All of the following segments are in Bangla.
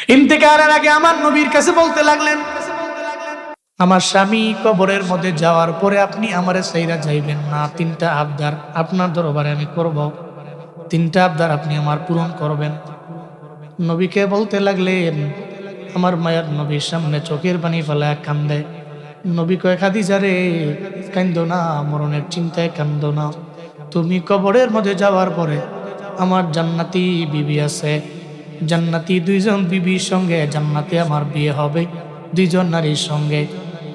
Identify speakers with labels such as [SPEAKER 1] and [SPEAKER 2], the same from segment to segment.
[SPEAKER 1] ইন্তেকালের আগে আমার নবীর কাছে বলতে লাগলেন, আমার স্বামী কবরের মধ্যে যাওয়ার পরে আপনি আমারে সাইরা যাইবেন না। তিনটা আবদার আপনার দরবারে আমি করব, তিনটা আবদার আপনি আমার পূরণ করবেন। নবীকে বলতে লাগলেন, আমার মায়ের নবীর সামনে চোখের পানি ফেলায় কান্দে। নবী কয়, খাদিজা রে, কান্দো না, মরণের চিন্তায় কান্দো না। তুমি কবরের মধ্যে যাওয়ার পরে আমার জান্নাতি বিবি আছে, জান্নাতি দুইজন বিবির সঙ্গে জান্নাতে আমার বিয়ে হবে, দুইজন নারীর সঙ্গে।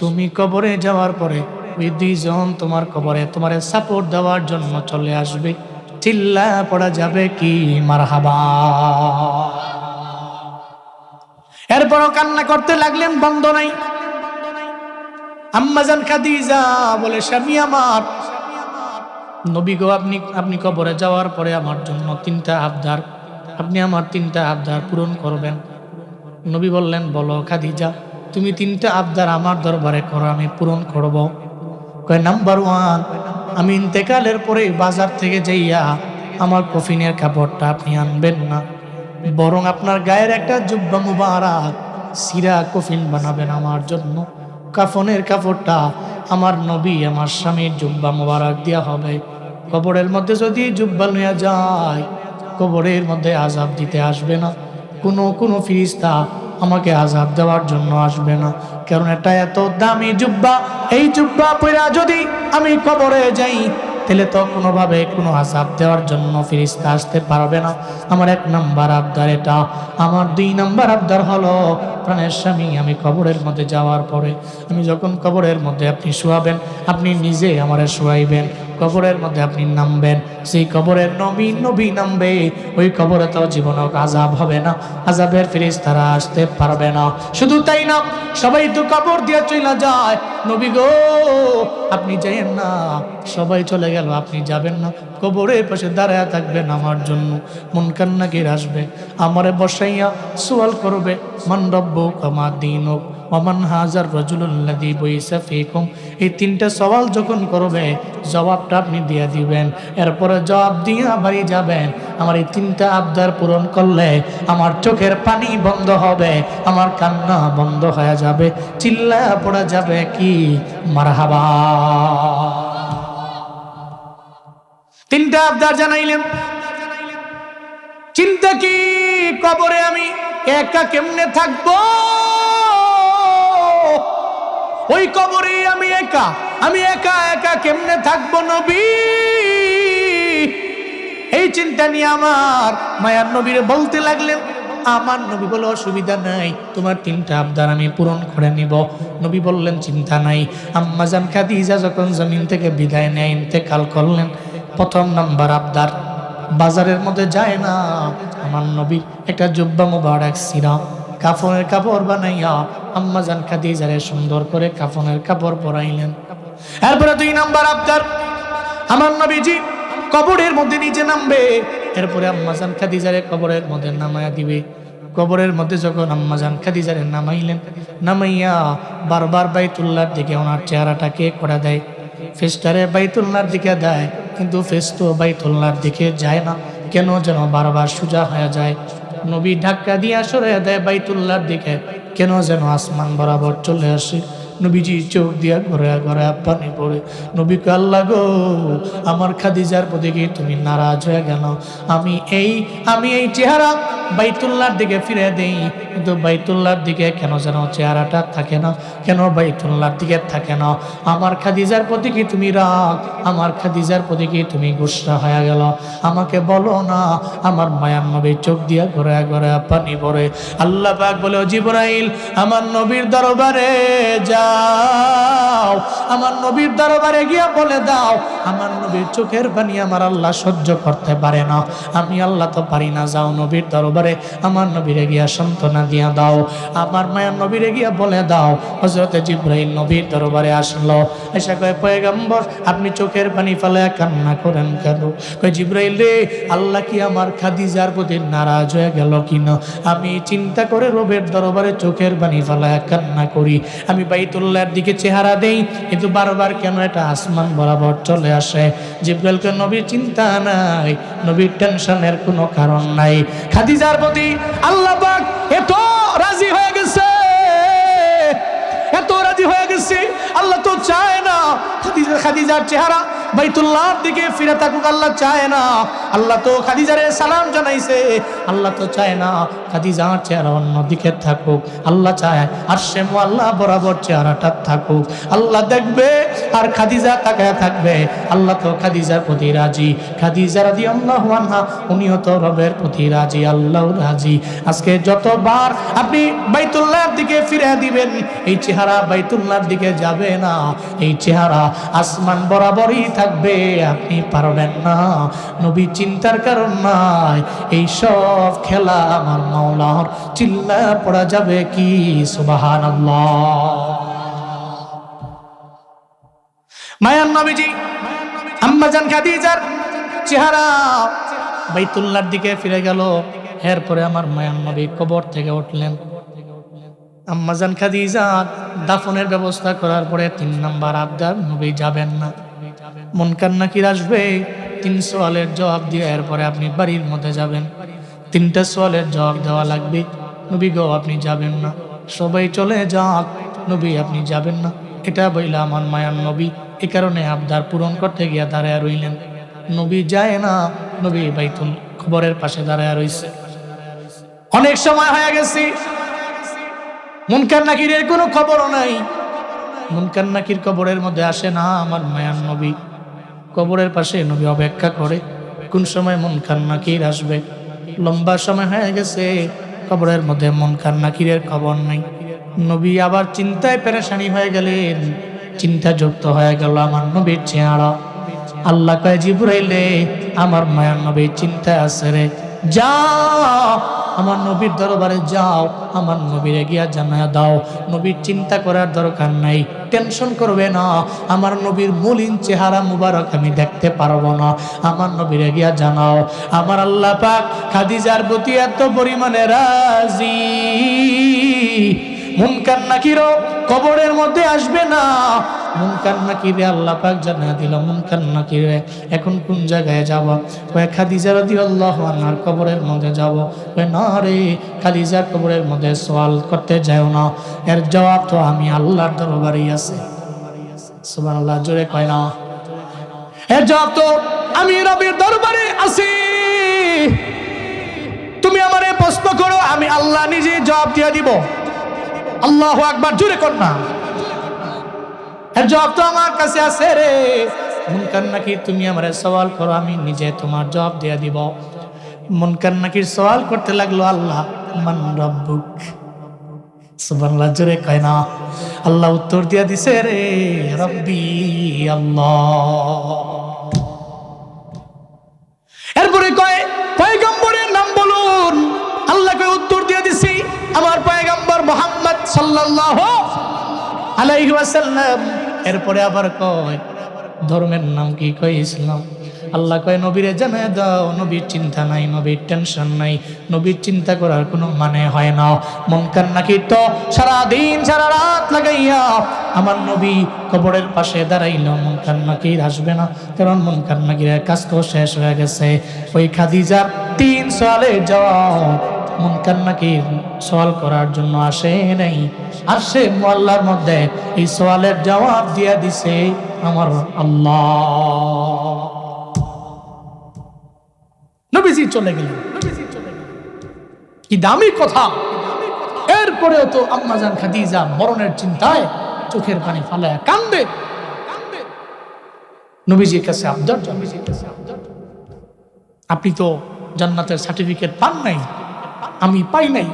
[SPEAKER 1] তুমি কবরে যাওয়ার পরে ওই দুইজন তোমার কবরে তোমার সাপোর্ট দেওয়ার জন্য চলে আসবে। চিল্লা পড়া যাবে কি মারহাবা। এরপরও কান্না করতে লাগলেন, বন্ধ নাই। আম্মাজান খাদিজা বলে, স্বামী আমার, নবী গো, আপনি কবরে যাওয়ার পরে আমার জন্য তিনটা আবদার, আপনি আমার তিনটা আবদার পূরণ করবেন। নবী বললেন, বলো খাদিজা, তুমি তিনটা আবদার আমার দরবারে করো, আমি পূরণ করব। কয়, নাম্বার 1, আমি ইন্তেকালের পরে বাজার থেকে যাইয়া আমার কফিনের কাপড়টা আপনি আনবেন না, বরং আপনার গায়ের একটা জুব্বা মুবারক সিরা কফিন বানাবেন আমার জন্য। কাফনের কাপড়টা আমার নবী আমার স্বামীর জুব্বা মুবারক দেওয়া হবে। কবরের মধ্যে যদি জুব্বা লইয়া যায়, কবরের মধ্যে আযাব দিতে আসবে না, কোনো ফিরিস্তা আমাকে আযাব দেওয়ার জন্য আসবে না, কারণ এটা এত দামি জুব্বা। এই জুব্বা পরা যদি আমি কবরে যাই, তাহলে তো কোনোভাবে কোনো আযাব দেওয়ার জন্য ফিরিস্তা আসতে পারবে না। আমার 1 নাম্বার আবদার এটা। আমার 2 নাম্বার আবদার হলো, প্রাণের স্বামী, আমি কবরের মধ্যে যাওয়ার পরে, আমি যখন কবরের মধ্যে আপনি শোয়াবেন, আপনি নিজে আমারে শোয়াইবেন, কবরের মধ্যে আপনি নামবেন, সেই কবরের নবী নামবে, ওই কবরে তো জীবনেও আযাব হবে না, আযাবের ফেরেশতারা আসতে পারবে না। শুধু তাই না, সবাই তো কবর দিয়ে চলে যায়, নবী গো আপনি যাইয়েন না, সবাই চলে গেল, আপনি যাবেন না, কবরের পাশে দাঁড়ায় থাকবেন আমার জন্য। মুনকার নাকির আসবে, আমারে বসাইয়া সওয়াল করবে, মান রব্বুক ওয়া মা দীনুক ওয়া মান হাযার রাজুলুল্লাযী বুইসা ফীকুম। এই 3টা সওয়াল যখন করবে, জবাবটা আপনি দিয়ে দিবেন। এরপরে জবাব দিয়ে বাড়ি যাবেন। আমার এই 3টা আবদার পূরণ করলে আমার চোখের পানি বন্ধ হবে, আমার কান্না বন্ধ হয়ে যাবে, চিল্লা পড়া যাবে কি মারহাবা। 3টা আবদার জানাইলেন। চিন্তা কি, কবরে আমি একা কেমনে থাকবো? ওই কবরে আমি একা কেমনে থাকবো নবী? এই চিন্তা নিয়ে আমার মায়ার নবীরে বলতে লাগলেন। আমার নবী বলে, অসুবিধা নাই, তোমার 3টা আবদার আমি পূরণ করে নিব। নবী বললেন, চিন্তা নাই। আম্মাজান খাদিজা যখন জমিন থেকে বিদায় নেয়, ইন্তেকাল করলেন, 1 নাম্বার আবদার, বাজারের মধ্যে যায় না, আমার নবীর একটা জুব্বা মুবারক সিরা কাফনের কাপড় বানাইয়া আম্মাজান খাদিজারে সুন্দর করে কাফনের কাপড় পরাইলেন। এরপরে 2 নাম্বার আবদার, আমার নবীজি কবরের মধ্যে নিচে নামবে, এরপরে আম্মাজান খাদিজারে কবরের মধ্যে নামায়া দিবে। কবরের মধ্যে যখন আম্মাজান খাদিজারে নামাইলেন, নামাইয়া বারবার বাইতুল্লাহর দিকে ওনার চেহারাটাকে করে দেয়, ফেসটারে বাইতুল্লাহর দিকে দেয়, কিন্তু ফেস তো বাইতুল্লাহর দিকে যায় না, কেন যেন বারবার সোজা হয়ে যায়। নবী ধাক্কা দিয়া সরে দেয় বাইতুল্লাহর দিকে, কেন যেন আসমান বরাবর চলে আসে। নবীজি চোখ দিয়া ঘরে পানি পড়ে। নবী কয়, আল্লাহ গো, আমার খাদিজার প্রতি কি তুমি নারাজ হয়ে গেল? আমি এই চেহারা বাইতুল্লাহর দিকে ফিরে দেই, কিন্তু বাইতুল্লাহর দিকে কেন যেন চেহারাটা থাকে না, কেন বাইতুল্লাহর দিকে থাকে না? আমার খাদিজার প্রতি কি তুমি রাগ? আমার খাদিজার প্রতি কি তুমি গুসা হয়ে গেল? আমাকে বলো না। আমার মায়ার নবী চোখ দিয়া ঘরে পানি পড়ে। আল্লাহ পাক বলে, ও জিবরাইল, আমার নবীর দরবারে যাও, আমার নবীর দরবারে গিয়া বলে দাও, আমার নবীর চোখের পানি আমার আল্লাহ সহ্য করতে পারে না, আমি আল্লাহ তো পারি না, যাও নবীর দরবারে আমার নবীরে গিয়া সান্ত্বনা দিয়া দাও। আমার মায়ের নবীরে গিয়া বলে দাও। হযরত জিবরাইল নবীর দরবারে আসলো, এসে কয়, পয়গম্বর, আপনি চোখের পানি ফেলে কান্না করেন কেন? কয়, জিবরাইল রে, আল্লাহ কি আমার খাদিজার প্রতি নারাজ হয়ে গেল কিনা? আমি চিন্তা করে রবের দরবারে চোখের পানি ফেলে কান্না করি, আমি বাইতুল্লাহর দিকে চেহারা দেই, কিন্তু বারবার কেন এটা আসমান বরাবর চলে আসে? জিবরাইলকে, নবীর চিন্তা নাই, নবীর টেনশনের কোনো কারণ নাই। খাদিজার প্রতি আল্লাহ পাক এত খাদিজার চেহারা বাইতুল্লাহর দিকে ফিরে থাকুক আল্লাহ চায় না। আল্লাহ তো খাদিজারে সালাম জানাইছে, আল্লাহ তো চায় না খাদিজার চেহারা অন্য দিকে থাকুক। আল্লাহ চায় আরশে মুআল্লা বরাবর চেহারাটা থাকুক। আল্লাহ দেখবে আর খাদিজা তাকায় থাকবে। আল্লাহ তো খাদিজার প্রতি রাজি, খাদিজা রাদিয়াল্লাহু আনহা উনিও তো রবের প্রতি রাজি, আল্লাহ রাজি। আজকে যতবার আপনি বাইতুল্লাহর দিকে ফিরে দিবেন, এই চেহারা বাইতুল্লাহর দিকে যাবে না, এই চেহারা আসমান বরাবরই থাকবে। আপনি পারবেন না, নবী চিন্তার কারণ নাই। এই সব খেলা আমার মাওলার, চিল্লা পড়া যাবে কি সুবহানাল্লাহ। মায়ার নবীজি আম্মাজান খাদিজার চেহারা বাইতুল্লাহর দিকে ফিরে গেল। এরপরে আমার মায়ার নবী কবর থেকে উঠলেন। আম্মাজান খাদিজা দাফনের ব্যবস্থা করার পরে 3 নাম্বার আবদার, নবী যাবেন না। মুনকার নাকির আসবে, 3 সওয়ালের জবাব দিয়ে এরপরে আপনি বাড়ির মধ্যে যাবেন। 3টা সওয়ালের জবাব দেওয়া লাগবে। নবী গো আপনি যাবেন না, সবাই চলে যাক, নবী আপনি যাবেন না। এটা বইলা আমার মায়ার নবী এ কারণে আবদার পূরণ করতে গিয়া দাঁড়ায় রইলেন। নবী যায় না, নবী বাইতুল কবরের পাশে দাঁড়ায় রইছে। অনেক সময় হয়ে গেছে, মুনকার নাকিরের কোনো খবরও নাই। মুনকার নাকির কবরের মধ্যে আসে না আমার মায়ার নবী। কবরের পাশে নবী অপেক্ষা করে কোন সময় মুনকার নাকির আসবে। লম্বা সময় হয়ে গেছে, কবরের মধ্যে মুনকার নাকিরের খবর নাই। নবী আবার চিন্তায় পেরেশানি হয়ে গেলেন, চিন্তাযুক্ত হয়ে গেল আমার নবীর চেহারা। আল্লাহ কয় জিবরাইলে আমার মায়ার নবীর চিন্তায় আছে রে, যাও আমার নবীর দরবারে যাও, আমার নবীরে গিয়া জানায়া দাও নবীর চিন্তা করার দরকার নাই, টেনশন করবে না, আমার নবীর মলিন চেহারা মুবারক আমি দেখতে পারবো না, আমার নবীরে গিয়া জানাও আমার আল্লাহ পাক খাদিজার প্রতি এত পরিমাণে রাজি, মুনকার নাকিরও কবরের মধ্যে আসবে না। মুনকার নাকিরে আল্লাহ পাক জানিয়ে দিল, মুনকার নাকিরে এখন কোন জায়গায় যাব? কয় খাদিজা রাদিয়াল্লাহু আনহার কবরের মধ্যে যাব। কয় না রে, খাদিজার কবরের মধ্যে সওয়াল করতে যাও না, এর জবাব তো আমি আল্লাহর দরবারেই আছে। সুবহানাল্লাহ, জোরে কয় না, এর জবাব তো আমি রবের দরবারে আছি। তুমি আমারে প্রশ্ন করো, আমি আল্লাহ নিজে জবাব দিয়ে দিব। আল্লাহু আকবার, জোরে কর না, এর জবাব তো আমার কাছে আছে রে। মুনকার নাকির তুমি আমারে সওয়াল করো, আমি নিজে তোমার জবাব দিয়ে দিব। মুনকার নাকির সওয়াল করতে লাগলো, আল্লাহ মান রব্বুক। সুবহানাল্লাহ, জোরে কয় না। আল্লাহ উত্তর দিয়া দিছে রে, রব্বি আল্লাহ। এরপরে কয় পয়গম্বরের নাম বলুন। আল্লাহ কয় উত্তর দিয়ে দিছি আমার পয়গম্বর মুহাম্মদ সাল্লাল্লাহু আলাইহি ওয়াসাল্লাম। এরপরে আবার কয় ধর্মের নাম কি? কয় ইসলাম। আল্লাহ কয় নবীরে জানায় দাও নবীর চিন্তা নাই, নবীর টেনশন নাই, নবীর চিন্তা করার কোনো মানে হয় না। মুনকার নাকির তো সারাদিন সারা রাত লাগাইয়া আমার নবী কবরের পাশে দাঁড়াইল, মুনকার নাকির আসবে না, কারণ মুনকার নাকিরের কাজ তো শেষ হয়ে গেছে। ওই খাদিজার 3 সওয়ালে জবাব মুনকার নাকির সওয়াল করার জন্য আসে নাই, আর সে মুআল্লার মধ্যে এই সওয়ালের জবাব দিয়া দিছে আমার আল্লাহ। নবীজি চলে গেলেন, কি দামি কথা। এরপরেও তো আম্মাজান খাদিজা মরণের চিন্তায় চোখের পানি ফালায়া কান্দে। নবীজির কাছে আবদার, আপনি তো জান্নাতের সার্টিফিকেট পান নাই, আমি পাই নাই,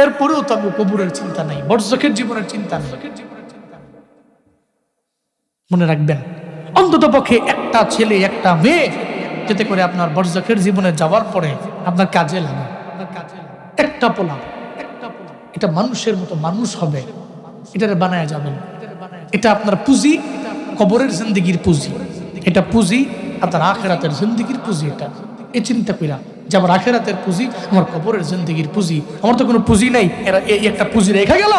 [SPEAKER 1] এরপরেও তো আমি কবরের চিন্তা নাই, বরজখের জীবনের চিন্তা নাই। মনে রাখবেন, অন্তত পক্ষে একটা ছেলে একটা মেয়ে যাতে করে আপনার বরজখের জীবনে যাওয়ার পরে আপনার কাজে লাগে। একটা পোলা, এটা মানুষের মতো মানুষ হবে, এটারে বানায়া যাবেন। এটা আপনার পুঁজি, কবরের জিন্দেগির পুঁজি, এটা পুঁজি আপনার আখেরাতের জিন্দেগির পুঁজি। এটা এই চিন্তা কইরা যে আমার আখেরাতের পুঁজি, আমার কবরের জিন্দেগির পুঁজি, আমার তো কোনো পুঁজি নাই, এরা এই একটা পুঁজি রেখে গেল,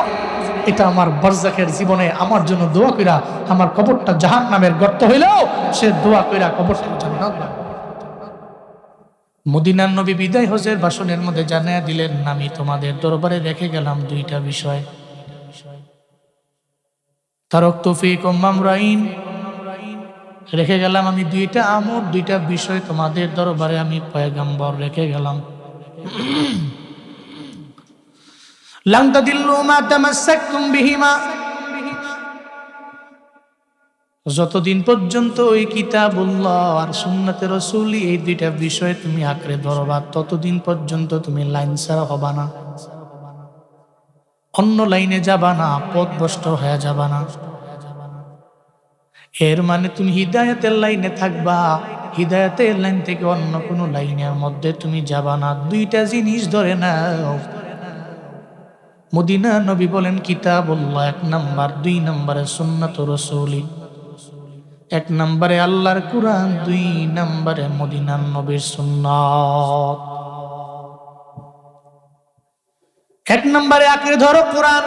[SPEAKER 1] এটা আমার বরজখের জীবনে আমার জন্য দোয়া কইরা আমার কবরটা জাহান্নামের গর্ত হইলেও সে দোয়া কইরা কবরটা জান্নাত। মদিনার নবী বিদায় হজের ভাষণের মধ্যে জানিয়ে দিলেন, আমি তোমাদের দরবারে রেখে গেলাম 2টা বিষয়। তারাকতু ফীকুম আমরাইন রেখে গেলাম আমি দুইটা আমর, দুইটা বিষয় তোমাদের দরবারে আমি পয়গম্বর রেখে গেলাম। লান তাদিল্লু মা তামাসসাকতুম বিহিমা, যতদিন পর্যন্ত ওই কিতাবুল্লাহ আর সুন্নাতে রাসূল এই দুইটা বিষয় তুমি আঁকড়ে ধরবা, ততদিন পর্যন্ত তুমি লাইন ছাড়া হবা না, অন্য লাইনে যাবা না, পথভ্রষ্ট হয়ে যাবা না। এর মানে তুমি হিদায়াতের লাইনে থাকবা, হিদায়াতের লাইন থেকে অন্য কোনো লাইনের মধ্যে তুমি যাবা না। দুইটা জিনিস ধরে নাও। মদিনা নবী বলেন কিতাবুল্লাহ 1 নাম্বার, 2 নম্বরে সুন্নাত রাসূল। 1 নম্বরে আল্লাহর কুরআন, 2 নম্বরে মদিনার নবীর সুন্নাত। 1 নম্বরে আঁকড়ে ধরো কুরআন,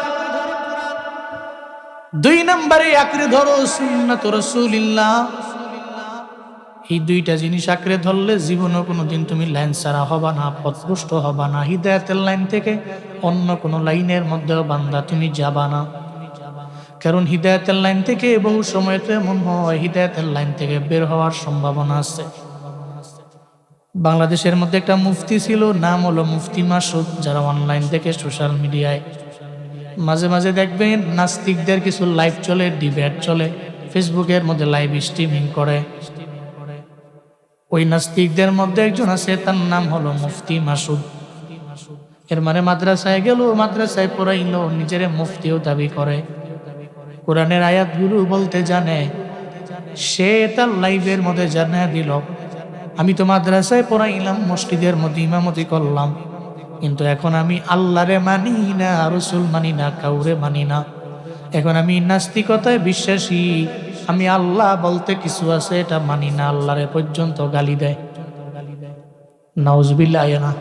[SPEAKER 1] 2 নম্বরে আঁকড়ে ধরো সুন্নাত রাসূলিল্লাহ। এই দুইটা জিনিস আঁকড়ে ধরলে জীবনে কোনোদিন তুমি লাইন ছাড়া হবা না, পথভ্রষ্ট হবা না। হিদায়াতের লাইন থেকে অন্য কোনো লাইনের মধ্যেও বান্দা তুমি যাবা না। কারণ হিদায়াতের লাইন থেকে বহু সময় তো এমন হয় হিদায়াতের লাইন থেকে বের হওয়ার সম্ভাবনা আছে। বাংলাদেশের মধ্যে একটা মুফতি ছিল, নাম হলো মুফতি মাসুদ। যারা অনলাইন থেকে সোশ্যাল মিডিয়ায় মাঝে মাঝে দেখবেন নাস্তিকদের কিছু লাইভ চলে, ডিবেট চলে, ফেসবুকের মধ্যে লাইভ স্ট্রিমিং করে। ওই নাস্তিকদের মধ্যে একজন আছে, তার নাম হলো মুফতি মাসুদ। এর মানে মাদ্রাসায় গেল, মাদ্রাসায় পড়াইলো, নিজের মুফতিও দাবি করে, কোরআনের আয়াতগুলো বলতে জানে। সে তার লাইভের মধ্যে জানিয়ে দিল, আমি তো মাদ্রাসায় পড়াইলাম, মসজিদের মধ্যে ইমামতি করলাম, কিন্তু এখন আমি আল্লাহরে মানি না, রাসূল মানি না, কাউরে মানি না। এখন আমি নাস্তিকতায় বিশ্বাসী, আমি আল্লাহ বলতে কিছু আছে এটা মানি না, আল্লাহরে পর্যন্ত গালি দেয়। নাউজুবিল্লাহ। না,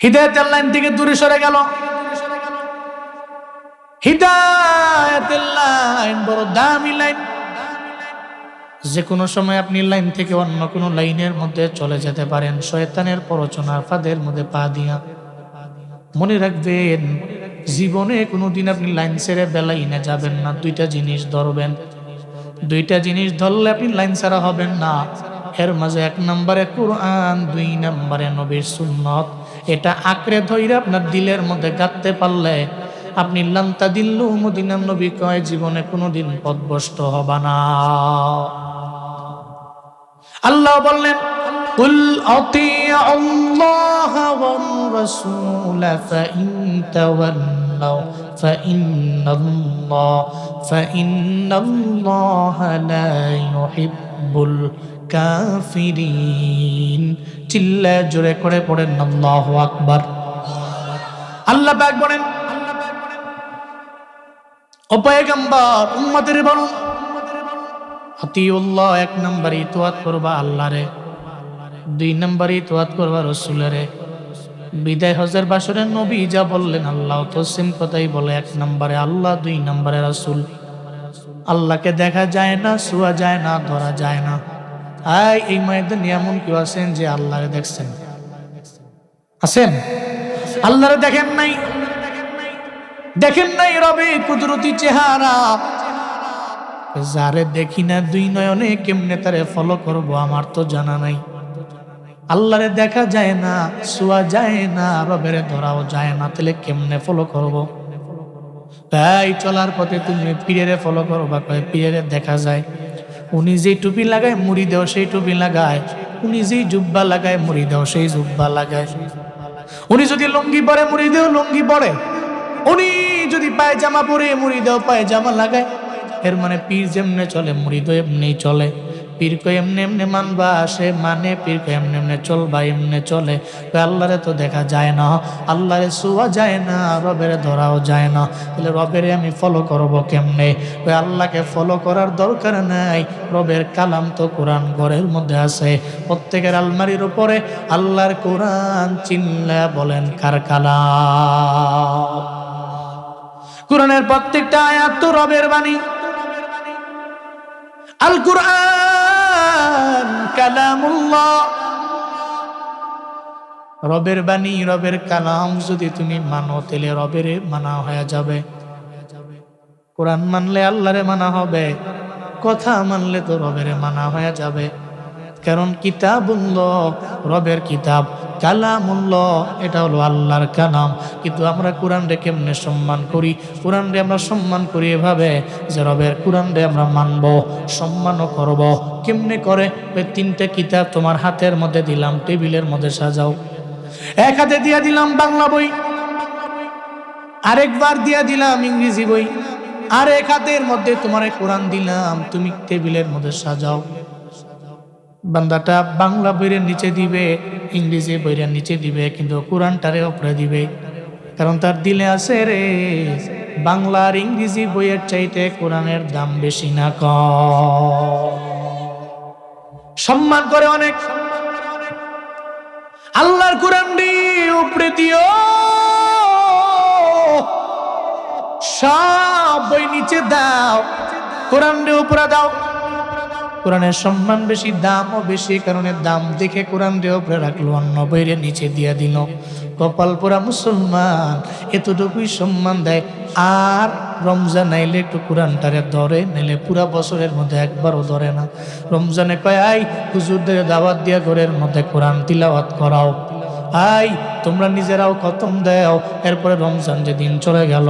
[SPEAKER 1] হিদায়াতের লাইন থেকে দূরে সরে গেল। হিদায়াতের লাইন বড় দামি লাইন, যে কোনো সময় আপনি লাইন থেকে অন্য কোনো লাইনের মধ্যে চলে যেতে পারেন, শয়তানের প্ররোচনার ফাঁদের মধ্যে পা দিয়া। মনে রাখবেন, জীবনে কোনোদিন আপনি লাইন ছেড়ে বেলাইনে যাবেন না। দুইটা জিনিস ধরবেন, দুইটা জিনিস ধরলে আপনি লাইন ছাড়া হবেন না। এর মাঝে 1 নম্বরে কুরআন, 2 নম্বরে নবীর সুন্নাত। এটা আঁকড়ে ধরে আপনার দিলের মধ্যে গাঁথতে পারলে আপনি লান তাদিল্লু, মদিনার নবী কয়, জীবনে কোনোদিন পথভ্রষ্ট হবা না। আল্লাহ বললেন, কুল আতিউল্লাহ ওয়ার রাসূল ফাইন তাওয়াল্লাউ ফাইন্নাল্লাহা লা ইউহিব্বুল কাফিরিন। চিল্লা জোরে করে পড়েন আল্লাহু আকবার। আল্লাহ পাক বলেন, ও পয়গম্বর, উম্মতের বলুন, আতিউল্লাহ 1 নম্বরে ইতাআত করবা আল্লাহরে, 2 নম্বরে ইতাআত করবা রাসূলেরে। বিদায় হজের বাসরে নবী যা বললেন, আল্লাহ তো সেম কথাই বলে, 1 নম্বরে আল্লাহ, 2 নম্বরে রাসূল। আল্লাহকে দেখা যায় না, ছোঁয়া যায় না, ধরা যায় না। এই ময়দানে এমন কেউ আছেন যে আল্লাহরে দেখছেন? আছেন? আল্লাহরে দেখেন নাই? দেখেন নাই রবে কুদরতি চেহারা? যারে দেখি না 2 নয়নে কেমনে তারে ফলো করব আমার তো জানা নাই। আল্লাহরে দেখা যায় না, ছোঁয়া যায় না, রবের ধরাও যায় না, তাহলে কেমনে ফলো করব? তাই চলার পথে তুমি পীরেরে ফলো করবা, কয় পীরেরে দেখা যায়। উনি যেই টুপি লাগায় মুড়িদেও সেই টুপি লাগায়, উনি যেই জুব্বা লাগায় মুড়িদেও সেই জুব্বা লাগায়, উনি যদি লুঙ্গি পরে মুড়িদেও লুঙ্গি পরে, উনি যদি পায়জামা পরে মুড়িদেও পায়জামা লাগায়। এর মানে পীর যেমনে চলে মুড়িদও এমনি চলে। পীর কো এমনি এমনি মানবা, সে মানে, পীর কো এমনি এমনি চলবা, এমনি চলে। আল্লাহরে তো দেখা যায় না, আল্লাহরে ছোঁয়া যায় না, রবের ধরাও যায় না, তাহলে রবের আমি ফলো করব কেমনে? ওই আল্লাহকে ফলো করার দরকার নাই, রবের কালাম তো কোরআন ঘরের মধ্যে আছে, প্রত্যেকের আলমারির উপরে আল্লাহর কোরআন। চিল্লা বলেন কার কালাম? কোরআনের প্রত্যেকটা আয়াত তো রবের বাণী। আল কুরআন কালামুল্লাহ, রবের বাণী, রবের কালাম। যদি তুমি মানো তাহলে রবের মানা হয়ে যাবে। কোরআন মানলে আল্লাহরে মানা হবে, কথা মানলে তো রবের মানা হয়ে যাবে। কারণ কিতাবুল্লাহ রবের কিতাব, কালামুল্লাহ এটা হলো আল্লাহর কালাম। কিন্তু আমরা কোরআনকে কেমনে সম্মান করি? কোরআনকে আমরা সম্মান করি এভাবে যে রবের কোরআনকে আমরা মানব, সম্মানও করব। কেমনে করে? ওই 3টে কিতাব তোমার হাতের মধ্যে দিলাম, টেবিলের মধ্যে সাজাও। এক হাতে দিয়া দিলাম বাংলা বই, আরেকবার দিয়া দিলাম ইংরেজি বই, আর এক হাতের মধ্যে তোমার কোরআন দিলাম, তুমি টেবিলের মধ্যে সাজাও। বান্দাটা বাংলা বইয়ের নিচে দিবে, ইংরেজি বইয়ের নিচে দিবে, কিন্তু কোরআনটারে উপরে দিবে। কারণ তার দিলে আছে রে, বাংলা আর ইংরেজি বইয়ের চাইতে কোরআনের দাম বেশি না কম। সম্মান করে অনেক। আল্লাহর কোরআন উপরে দিও, সব বই নিচে দাও, কোরআন উপরে দাও। কোরআনের সম্মান বেশি, দামও বেশি, কারণে দাম দেখে কোরআন দিয়ে উপরে রাখলো, অন্য বইরে নিচে দিয়া দিল। কপাল পোড়া মুসলমান এতটুকুই সম্মান দেয়। আর রমজান আইলে একটু কোরআনটারে ধরে, নাইলে পুরা বছরের মধ্যে একবারও ধরে না। রমজানে কয় আই হুজুরদের দাওয়াত দিয়া ঘরের মধ্যে কোরআন তিলাওয়াত করাও, আই তোমরা নিজেরাও খতম দাও। এরপরে রমজান যেদিন চলে গেল,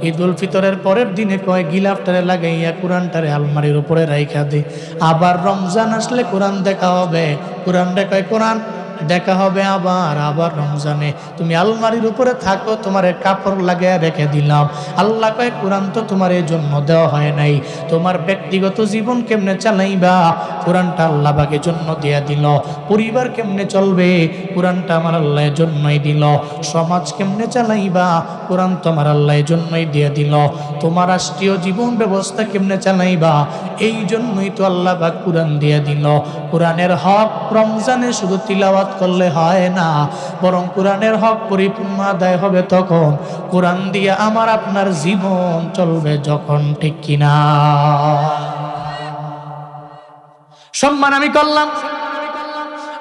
[SPEAKER 1] ঈদুল ফিতরের পরের দিনে কয় গিলাফটারে লাগাইয়া কোরআনটারে আলমারির উপরে রাইখা দে। আবার রমজান আসলে কোরআন দেখা হবে, কোরআন দেখায়, কোরআন দেখা হবে আবার। আবার রমজানে তুমি আলমারির উপরে থাকো, তোমার কাপড় লাগিয়ে রেখে দিলাম। আল্লাহ কয় কোরআন তো তোমার এই জন্য দেওয়া হয় নাই, তোমার ব্যক্তিগত জীবন কেমনে চালাইবা কোরআনটা আল্লাহ বাগের জন্য দিয়া দিল। পরিবার কেমনে চলবে কোরআনটা আমার আল্লাহর জন্যই দিল। সমাজ কেমনে চালাইবা কোরআন তোমার আল্লাহর জন্যই দিয়ে দিল। তোমার রাষ্ট্রীয় জীবন ব্যবস্থা কেমনে চালাইবা এই জন্যই তো আল্লাহ পাক কোরআন দিয়ে দিল। কোরআনের হক রমজানে শুধু তিলাওয়াত করলে হয় না, বরং কোরআনের হক পরিপূর্ণ আদায় হবে তখন, কোরআন দিয়ে আমার আপনার জীবন চলবে যখন, ঠিক কিনা? সম্মান আমি করলাম,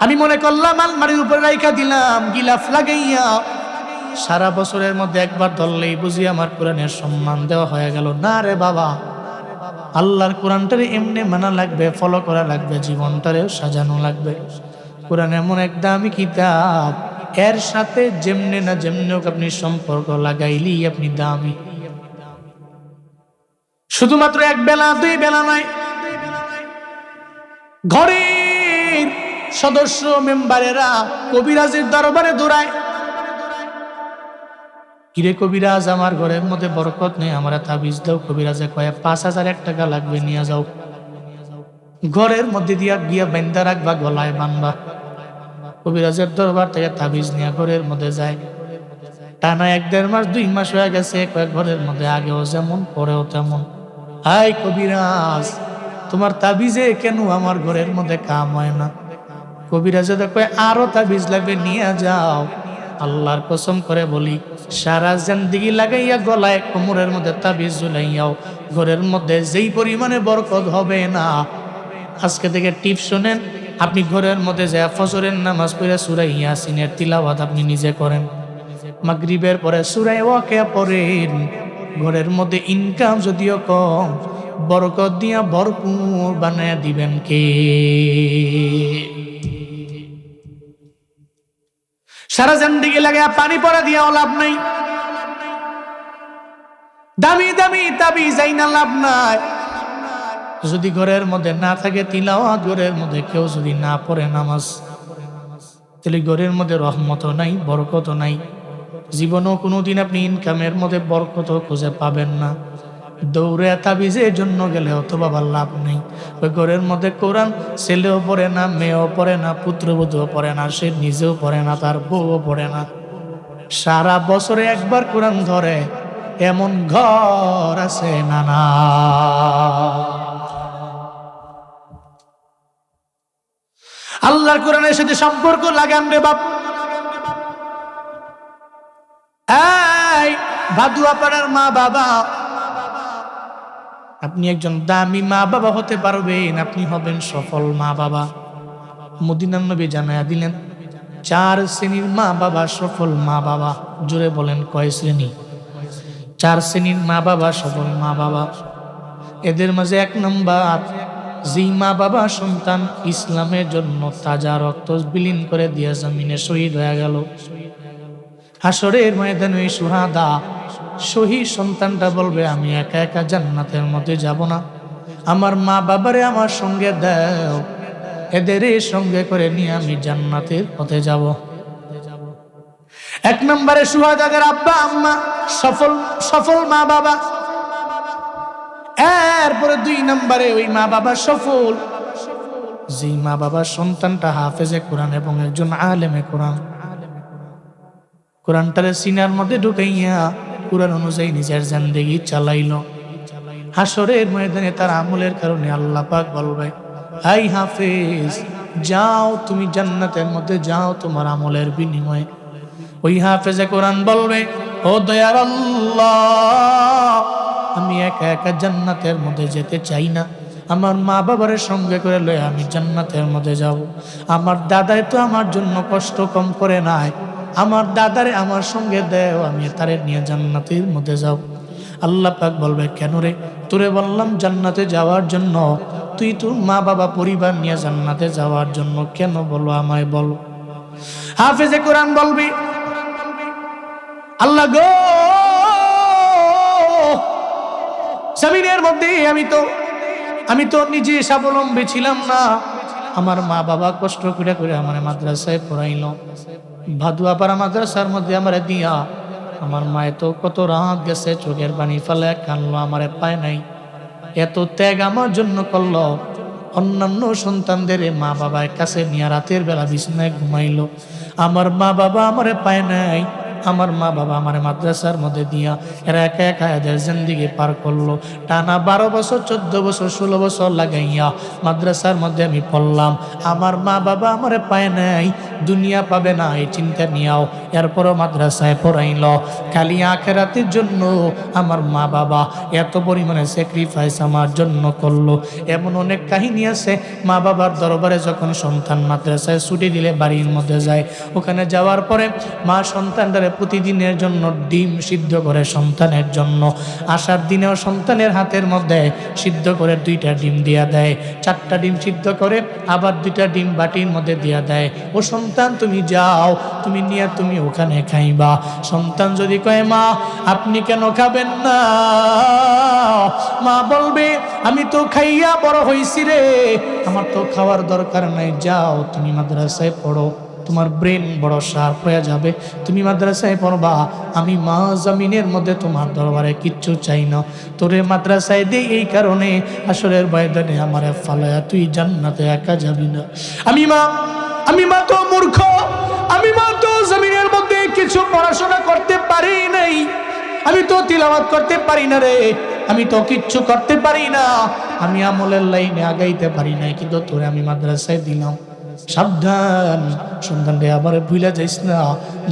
[SPEAKER 1] আমি মনে করলাম আলমারির উপরে রাইখা দিলাম গিলাফ লাগাইয়া, সারা বছরের মধ্যে একবার ধরলেই বুঝি আমার কোরআনের সম্মান দেওয়া হয়ে গেল। না রে বাবা, আল্লাহর কোরআনটারে এমনি মানা লাগবে, ফলো করা লাগবে, জীবনটারেও সাজানো লাগবে। কোরআন এমন এক দামি কিতাব, এর সাথে যেমনে না যেমনি হোক আপনি সম্পর্ক লাগাইলেই আপনি দামি। শুধুমাত্র এক বেলা দুই বেলা নয়, ঘরের সদস্য মেম্বারেরা কবিরাজের দরবারে দৌড়ায়, কিরে কবিরাজ আমার ঘরের মধ্যে বরকত নেই, আমার তাবিজ দাও। কবিরাজে কয়ে ৫,০০০ টাকা লাগবে, নিয়ে যাও। ঘরের মধ্যে দিয়া গিয়া বেন্দা রাখবা, গলায় বানবা। কবিরাজের দরবার থেকে তাবিজ নিয়ে ঘরের মধ্যে যায়। টানা ১-১.৫ মাস ২ মাস হয়ে গেছে, কয়েক ঘরের মধ্যে আগেও যেমন পরেও তেমন। হাই কবিরাজ, তোমার তাবিজে কেন আমার ঘরের মধ্যে কাম হয় না? কবিরাজে কয় আরো তাবিজ লাগবে, নিয়ে যাও। আল্লাহর কসম করে বলি, সারা জিন্দেগি লাগাইয়া গলায় কোমরের মধ্যে তাবিজ ঝুলাইয়াও ঘরের মধ্যে যেই পরিমাণে বরকত হবে না। আজকে থেকে টিপ শোনেন, আপনি ঘরের মধ্যে যায় ফজরের নামাজ পড়ে সূরা ইয়াসিনের তিলাওয়াত আপনি নিজে করেন, মাগরিবের পরে সূরা ওয়াকিয়া পড়েন। ঘরের মধ্যে ইনকাম যদিও কম, বরকত দিয়া ভরপুর বানায় দিবেন কে? সারা জিন্দেগি লাগে পানি পড়া দিয়াও লাভ নাই, দামি দামি তাবিজ আইনা লাভ নাই। যদি ঘরের মধ্যে না থাকে তিলাওয়াত, ঘরের মধ্যে কেউ যদি না পড়ে নামাজ, তাহলে ঘরের মধ্যে রহমত নাই, বরকত নাই। জীবনেও কোনোদিন আপনি ইনকামের মধ্যে বরকত খুঁজে পাবেন না। দৌড়ে তাবিজের জন্য গেলে অত বাবার লাভ নেই। ওই ঘরের মধ্যে কোরআন ছেলেও পড়ে না, মেয়েও পড়ে না, পুত্রবধূও পড়ে না, সে নিজেও পড়ে না, তার বউও পড়ে না। সারা বছরে একবার কোরআন ধরে এমন ঘর আছে না? না, আল্লাহর কোরআনের সাথে সম্পর্ক লাগান রে বাপ। এই ভাদুয়াপাড়ার মা বাবা, আপনি একজন দামি মা বাবা হতে পারবেন, আপনি হবেন সফল মা বাবা। মদিনার নবী জানায়া দিলেন 4 শ্রেণীর মা বাবা সফল মা বাবা। জোরে বলেন কয় শ্রেণী? 4 শ্রেণীর মা বাবা সফল মা বাবা। এদের মাঝে 1 নম্বর যেই মা বাবা সন্তান ইসলামের জন্য তাজা রক্ত বিলীন করে দিয়ে জমিনে শহীদ হয়ে গেল, হাসরের ময়দানে ওই সুহাদা শহীদ সন্তানটা বলবে, আমি একা একা জান্নাতের মধ্যে যাব না, আমার মা বাবারে আমার সঙ্গে দাও, এদের সঙ্গে করে নিয়ে আমি জান্নাতের পথে যাব। এক নম্বরে সুহাদাদের আব্বা আম্মা সফল সফল মা বাবা। এরপরে 2 নম্বরে ওই মা বাবা সফল যেই মা বাবার সন্তানটা হাফেজে কোরআন এবং একজন আলেমে কোরআন, কোরআনটারে সিনার মধ্যে ঢুকাইয়া কোরআন অনুযায়ী নিজের জিন্দেগি চালাইল। হাসরের ময়দানে তার আমলের কারণে আল্লাহ পাক বলবে, হাই হাফেজ, যাও তুমি জান্নাতের মধ্যে যাও তোমার আমলের বিনিময়ে। ওই হাফেজে কোরআন বলবে, ও দয়ার আল্লাহ, আমি একা একা জান্নাতের মধ্যে যেতে চাই না, আমার মা বাবার সঙ্গে করে লয়ে আমি জান্নাতের মধ্যে যাব। আমার দাদাই তো আমার জন্য কষ্ট কম করে নাই, আমার দাদারে আমার সঙ্গে দেও, আমি তারে নিয়ে জান্নাতের মধ্যে যাব। আল্লাহ পাক বলবে, কেন রে, তোরে বললাম জান্নাতে যাওয়ার জন্য, তুই তোর মা বাবা পরিবার নিয়ে জান্নাতে যাওয়ার জন্য কেন বলো, আমায় বলো। হাফেজে কোরআন বলবি, আল্লাহ গো, জমিনের মধ্যে আমি তো নিজে স্বাবলম্বী ছিলাম না, আমার মা বাবা কষ্ট করে করে আমার মাদ্রাসায় পড়াইল, ভাদুয়াপাড়া মাদ্রাসার মধ্যে আমার দিয়া, আমার মায়ে তো কত রাত গেছে, চোখের পানি ফেলে কানলো, আমারে পায় নাই, এত ত্যাগ আমার জন্য করলো। অন্যান্য সন্তানদের মা বাবার কাছে নিয়ে রাতের বেলা বিছানায় ঘুমাইলো, আমার মা বাবা আমারে পায় নাই, আমার মা বাবা আমার মাদ্রাসার মধ্যে দিয়া এরা একা একা এদের জিন্দেগি পার করলো। টানা 12 বছর 14 বছর 16 বছর লাগাইয়া মাদ্রাসার মধ্যে আমি পড়লাম, আমার মা বাবা আমারে পায় নাই, দুনিয়া পাবে না এই চিন্তা নিয়াও এরপরও মাদ্রাসায় পড়াইল। খালি আখিরাতের জন্য আমার মা বাবা এত পরিমাণে স্যাক্রিফাইস আমার জন্য করলো। এমন অনেক কাহিনী আছে, মা বাবার দরবারে যখন সন্তান মাদ্রাসায় ছুটি দিলে বাড়ির মধ্যে যায়, ওখানে যাওয়ার পরে মা সন্তানটারে প্রতিদিনের জন্য ডিম সিদ্ধ করে সন্তানের জন্য, আসার দিনেও সন্তানের হাতের মধ্যে সিদ্ধ করে 2টা ডিম দিয়া দেয়, 4টা ডিম সিদ্ধ করে আবার 2টা ডিম বাটির মধ্যে দিয়া দেয়, ও সন্তান তুমি যাও, তুমি নিয়ে তুমি ওখানে খাইবা। সন্তান যদি কয়, মা আপনি কেন খাবেন না, মা বলবে, আমি তো খাইয়া বড় হইছি রে, আমার তো খাওয়ার দরকার নাই, যাও তুমি মাদ্রাসায় পড়ো, তোমার ব্রেন বড় শার্প হয়ে যাবে, তুমি মাদ্রাসায় পড়বা, আমি মা জমিনের মধ্যে তোমার দরবারে কিচ্ছু চাই না, তোরে মাদ্রাসায় দেই এই কারণে আসরের ময়দানে আমারে ফালায়া তুই জান্নাতে একা যাবি না। আমি মা তো মূর্খ, আমি মা তো জমিনের মধ্যে কিছু পড়াশোনা করতে পারি নাই, আমি তো তিলাওয়াত করতে পারি না রে, আমি তো কিচ্ছু করতে পারি না, আমি আমলের লাইনে আগাইতে পারি নাই, কিন্তু তোরে আমি মাদ্রাসায় দিলাম। সাবধান সন্তান রে, আবার ভুলে যাইস না,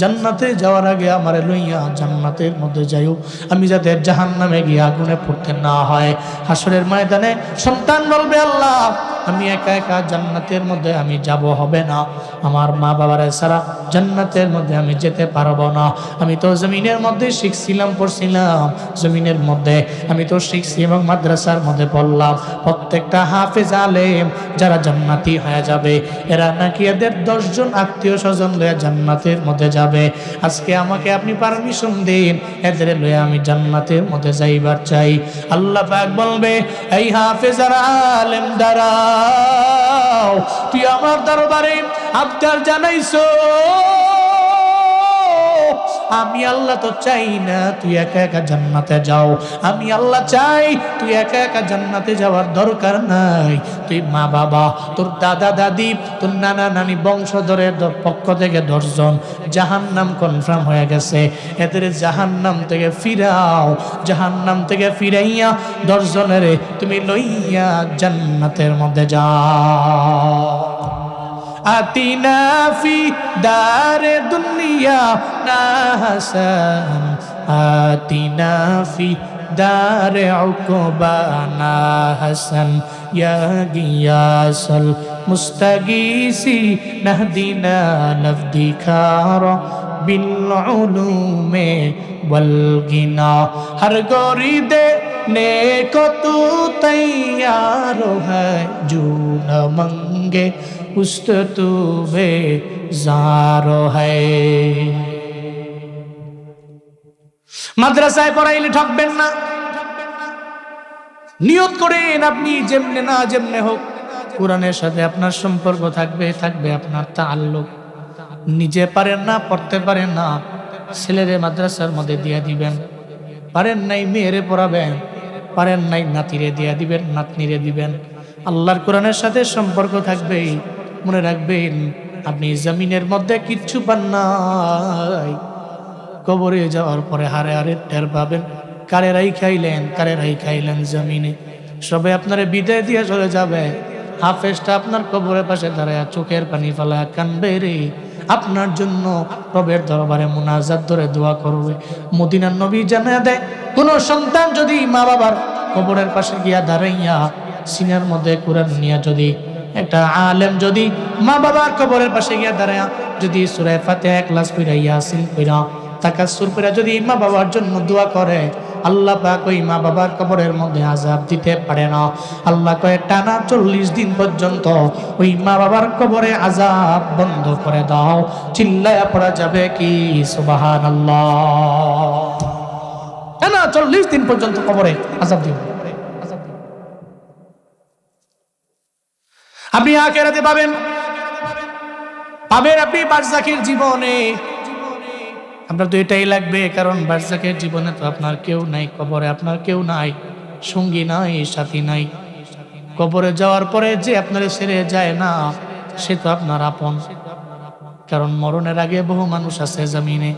[SPEAKER 1] জান্নাতে যাওয়ার আগে আমারে লইয়া জান্নাতের মধ্যে যাইও, আমি যাতে জাহান্নামে গিয়ে আগুনে পড়তে না হয়। হাসরের ময়দানে সন্তান বলবে, আল্লাহ আমি একা একা জান্নাতের মধ্যে আমি যাব হবে না, আমার মা বাবার ছাড়া জান্নাতের মধ্যে আমি যেতে পারবো না। আমি তো জমিনের মধ্যে শিখছিলাম, পড়ছিলাম জমিনের মধ্যে, আমি তো শিখছি এবং মাদ্রাসার মধ্যে পড়লাম, প্রত্যেকটা হাফেজ আলেম যারা জান্নাতি হয়ে যাবে, এরা নাকি এদের 10 জন আত্মীয় স্বজন লয়ে জান্নাতের মধ্যে যাবে। আজকে আমাকে আপনি পারমিশন দিন, এদের লয়ে আমি জান্নাতের মধ্যে যাইবার চাই। আল্লাহ পাক বলবে, এই হাফেজ আর আলেম দাঁড়াও, তুই আমার দরবারে আবদার জানাইছো, আমি আল্লাহ তো চাই না তুই একা একা জান্নাতে যাও, আমি আল্লাহ চাই তুই একা একা জান্নাতে যাওয়ার দরকার নাই। তুই মা বাবা, তোর দাদা দাদি, তোর নানা নানি বংশধরের পক্ষ থেকে 10 জন জাহান্নাম কনফার্ম হয়ে গেছে, এদের জাহান্নাম থেকে ফিরাও, জাহান্নাম থেকে ফিরাইয়া 10 জনের তুমি লইয়া জান্নাতের মধ্যে যাও। আতিনা ফি দারে দুনিয়া না হাসান, আতিনা ফি দারে উকবা না হাসান, ইয়া গিয়াসাল মুস্তাগীসি নাহদিনা নফদিকারা বিল উলুমে ওয়াল গিনা। হর গরিদে नेको तू तैयार है जो न मंगे उस तू बेजार है। মাদ্রাসায় পড়াইলে ঠকবেন না, নিয়ত করেন আপনি যেমনে না যেমনে হোক কোরআনের সাথে আপনার সম্পর্ক থাকবে, থাকবে আপনার তাআল্লুক। নিজে পারেন না, পড়তে পারেন না, ছেলেরে মাদ্রাসার মধ্যে দিয়ে দিবেন, পারেন নাই মেয়েরে পড়াবেন, পারেন নাই নাতিরে দিয়ে দিবেন, নাতনিরে দিবেন। আল্লাহর কোরআনের সাথে সম্পর্ক থাকবে। মনে রাখবেন আপনি জমিনের মধ্যে কিচ্ছু পান নাই, কবরে যাওয়ার পরে হারে হারে টের পাবেন কারেরাই খাইলেন জমিনে। সবে আপনারে বিদায় দিয়ে চলে যাবে, হাফেজটা আপনার কবরের পাশে দাঁড়ায় চোখের পানি ফেলা কানবে রে, আপনার জন্য রবের দরবারে মুনাজাত ধরে দোয়া করবে। মদিনার নবী জানায়া দেয়, কোন সন্তান যদি মা বাবার কবরের পাশে গিয়া দাঁড়াইয়া সিনার মধ্যে কোরআন নিয়ে যদি একটা আলেম যদি মা বাবার কবরের পাশে গিয়া দাঁড়ায়া যদি সূরা ফাতিহা ইখলাস পড়া ইয়াসিন পড়া তাকাসসুর পড়া যদি মা বাবার জন্য দোয়া করে, আল্লাহ পাক ওই মা বাবার কবরের মধ্যে আযাব দিতে পারে না। আল্লাহ কয় টানা 40 দিন পর্যন্ত ওই মা বাবার কবরে আযাব বন্ধ করে দাও। চিল্লায়া পড়া যাবে কি সুবহানাল্লাহ। টানা 40 দিন পর্যন্ত কবরে আযাব দিবে। আপনি আখিরাতে পাবেন আপনি বারজাখের জীবনে। আপনার তো এটাই লাগবে, কারণ বারজাখের জীবনে তো আপনার কেউ নাই, কবরে আপনার কেউ নাই, সঙ্গী নাই, সাথী নাই। কবরে যাওয়ার পরে যে আপনার ছেড়ে যায় না সে তো আপনার আপন, কারণ মরণের আগে বহু মানুষ আছে জমিনে,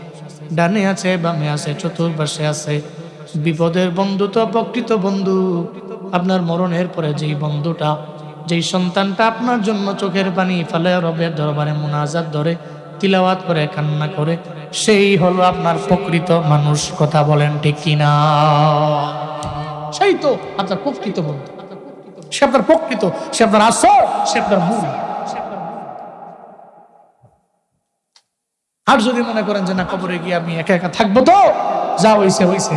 [SPEAKER 1] ডানে আছে, বামে আছে, চতুর্পাশে আছে। বিপদের বন্ধু তো প্রকৃত বন্ধু আপনার মরণের পরে যেই বন্ধুটা, যেই সন্তানটা আপনার জন্য চোখের পানি ফেলে রবের দরবারে মুনাজাত ধরে তিলাওয়াত করে কান্না করে, সেই হলো আপনার প্রকৃত মানুষ। কথা বলেন ঠিক কিনা? সেই তো আপনার প্রকৃত বন্ধু, সে আপনার প্রকৃত, সে আপনার আসল, সে আপনার মূল। আর যদি মনে করেন যে না কবরে গিয়ে আমি একা একা থাকবো, তো যা হইছে হইছে,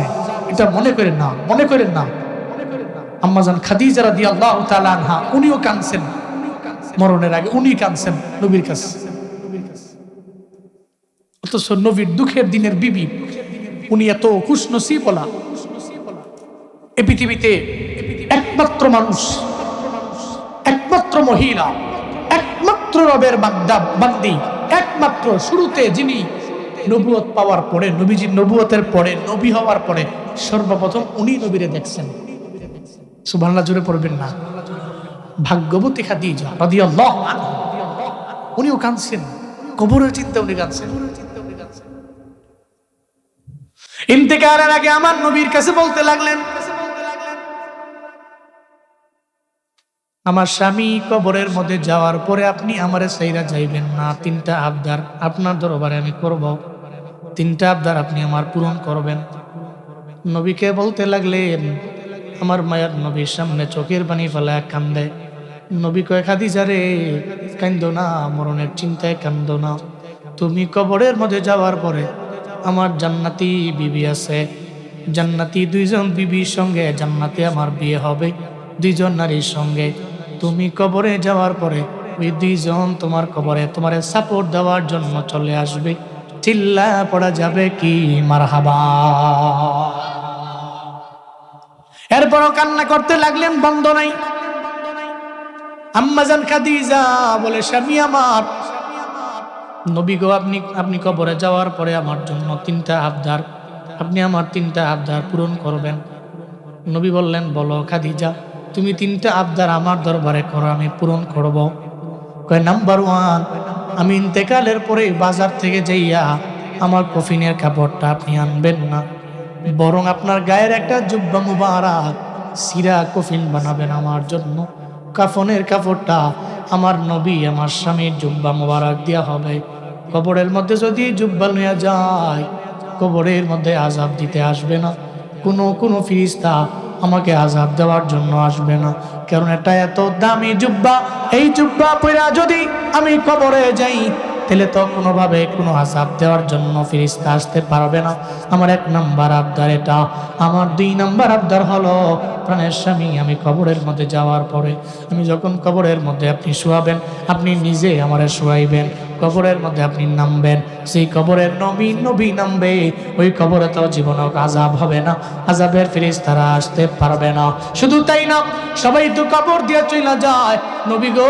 [SPEAKER 1] এটা মনে করেন না, মনে করেন না। আম্মা জান খাদিজা রাদিয়াল্লাহু তাআলা আনহা উনিও কাঁদছেন মরণের আগে, উনি কাঁদছেন নবীর কাছে। অথচ নবীর দুঃখের দিনের বিবি, উনি এত খুশনসিবওয়ালা, এই পৃথিবীতে একমাত্র মানুষ, একমাত্র মহিলা, একমাত্র রবের বান্দি, একমাত্র শুরুতে যিনি নবুয়ত পাওয়ার পরে, নবীজির নবুয়তের পরে, নবী হওয়ার পরে সর্বপ্রথম উনি নবীরে দেখছেন। সুবহানাল্লাহ জোরে পড়বেন না? ভাগ্যবতী খাদিজা রাদিয়াল্লাহু আনহা, উনিও কাঁদছেন, কবরের চিন্তা উনি কাঁদছেন। ইন্তেকালের আগে আমার নবীর কাছে বলতে লাগলেন, আমার স্বামী কবরের মধ্যে যাওয়ার পরে আপনি আমারে সাইরা যাইবেন না। 3টা আবদার আপনার দরবারে আমি করব, 3টা আবদার আপনি আমার পূরণ করবেন। নবীকে বলতে লাগলেন, আমার মায়ের নবীর সামনে চোখের পানি ফেলা কান্দে। নবী কয়, খাদিজা রে কান্দো না, মরণের চিন্তায় কান্দো না। তুমি কবরের মধ্যে যাওয়ার পরে আমার জান্নাতি বিবি আছে, জান্নাতি 2জন বিবির সঙ্গে জান্নাতে আমার বিয়ে হবে, 2জন নারীর সঙ্গে। তুমি কবরে যাওয়ার পরে ওই 2জন তোমার কবরে তোমারে সাপোর্ট দেওয়ার জন্য চলে আসবে। চিল্লা পড়া যাবে কি মারহাবা। এরপরও কান্না করতে লাগলেন, বন্ধ নাই। আম্মা জান খাদিজা বলে, স্বামী আমার, নবী গো, আপনি কবরে যাওয়ার পরে আমার জন্য 3টা আবদার, আপনি আমার 3টা আবদার পূরণ করবেন। নবী বললেন, বলো খাদিজা, তুমি 3টা আবদার আমার দরবারে করো, আমি পূরণ করব। কয়, নাম্বার 1, আমি ইন্তেকালের পরে বাজার থেকে যাইয়া আমার কফিনের কাপড়টা আপনি আনবেন না, বরং আপনার গায়ের একটা জুব্বা মুবারক সিরা কফিন বানাবেন আমার জন্য। কাফনের কাপড়টা আমার নবী আমার স্বামীর জুব্বা মুবারক দেয়া হবে। কবরের মধ্যে যদি জুব্বা নিয়ে যায়, কবরের মধ্যে আযাব দিতে আসবে না, কোনো ফেরেশতা আমাকে আযাব দেওয়ার জন্য আসবে না, কারণ এটা এত দামি জুব্বা। এই জুব্বা পরা যদি আমি কবরে যাই, তাহলে তো কোনোভাবে কোনো আযাব দেওয়ার জন্য ফেরেশতা আসতে পারবে না। আমার 1 নাম্বার আবদার এটা। আমার 2 নাম্বার আবদার হলো প্রাণের স্বামী আমি কবরের মধ্যে যাওয়ার পরে, আমি যখন কবরের মধ্যে আপনি শোয়াবেন, আপনি নিজে আমারে শোয়াইবেন, কবরের মধ্যে আপনি নামবেন, সেই কবরের নবী নামবে, ওই কবরে তো জীবনও আযাব হবে না, আযাবের ফেরেশতারা আসতে পারবে না। শুধু তাই না, সবাই তো কবর দিয়ে চলে যায়, নবী গো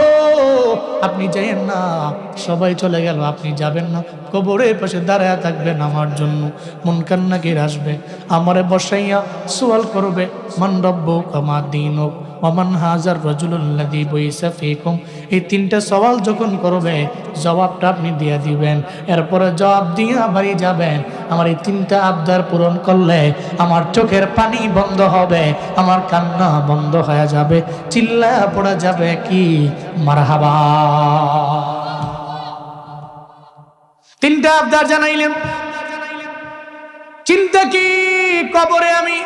[SPEAKER 1] আপনি যাইয়েন না, সবাই চলে গেল আপনি যাবেন না, কবরের পাশে দাঁড়ায় থাকবেন আমার জন্য। মুনকার নাকির আসবে, আমারে বসাইয়া সওয়াল করবে, মান রব্বুকা মা দীনুক ওমান হাজার রাজুলুল্লাযী বুইসা ফীকুম। এই 3টা সওয়াল যখন করবে, জবাবটা আপনি দিয়ে দিবেন, এরপরে জবাব দিয়ে বাড়ি যাবেন। আমার এই 3টা আবদার পূরণ করলে আমার চোখের পানি বন্ধ হবে, আমার কান্না বন্ধ হয়ে যাবে, চিল্লা পড়া যাবে কি মারহাবা। 3টা আবদার জানাইলেন। চিন্তা কি, কবরে আমি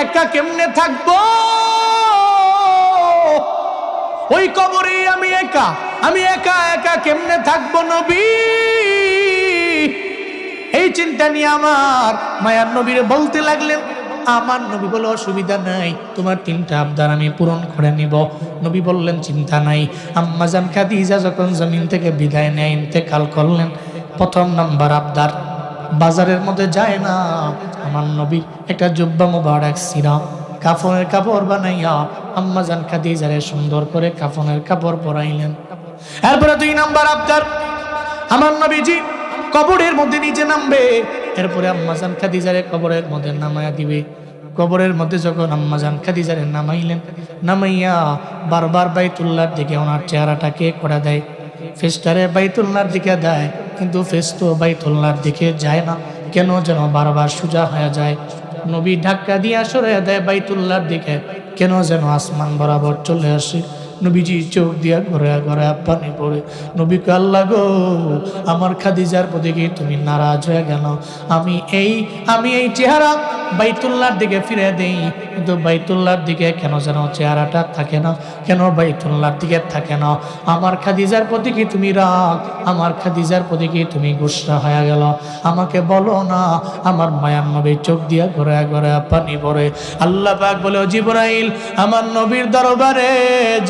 [SPEAKER 1] একা কেমনে থাকবো? ওই কবরে আমি একা কেমনে থাকবো নবী? এই চিন্তা নিয়ে আমার মায়ার নবীরে বলতে লাগলেন। আমার নবী বলে অসুবিধা নাই, তোমার 3টা আবদার আমি পূরণ করে নিব। নবী বললেন চিন্তা নাই। আম্মা জান খাদিজা যখন জমিন থেকে বিদায় নেয়, ইন্তেকাল করলেন, 1 নাম্বার আবদার, বাজারের মধ্যে যায় না, আমার নবীর একটা জুব্বা মুবারক সিরা কাফনের কাপড় বানাইয়া আম্মা জান খাদিজারে সুন্দর করে কাফনের কাপড় পরাইলেন। এরপরে 2 নাম্বার আবদার, আমার নবীজি কবরের মধ্যে নিচে নামবে, এরপরে আম্মা জান খাদিজারে কবরের মধ্যে নামায়া দিবে। কবরের মধ্যে যখন আম্মা জান খাদিজারে নামাইলেন, নামাইয়া বারবার বাইতুল্লাহর দিকে ওনার চেহারাটাকে করে দেয়, ফেসটারে বাইতুল্লাহর দিকে দেয়, কিন্তু ফেস তো বাইতুল্লাহর দিকে যায় না, কেন যেন বারবার সোজা হয়ে যায়। নবী ধাক্কা দিয়া সরে দেয় বাইতুল্লাহর দিকে, কেন যেন আসমান বরাবর চলে আসে। নবীজি চোখ দিয়া ঘরে ঘরে পানি পড়ে। নবী কয় আল্লাহ গো, আমার খাদিজার প্রতি কি তুমি নারাজ হয়ে গেল? আমি এই চেহারা বাইতুল্লাহর দিকে ফিরে দেই, কিন্তু বাইতুল্লাহর দিকে কেন যেন চেহারাটা থাকে না, কেন বাইতুল্লাহর দিকে থাকে না? আমার খাদিজার প্রতি কি তুমি রাগ? আমার খাদিজার প্রতি কি তুমি গুসরা হয়ে গেল? আমাকে বলো না। আমার মায়ার নবী চোখ দিয়া ঘরে ঘরে পানি পড়ে। আল্লাহ পাক বলে, ও জিবরাইল, আমার নবীর দরবারে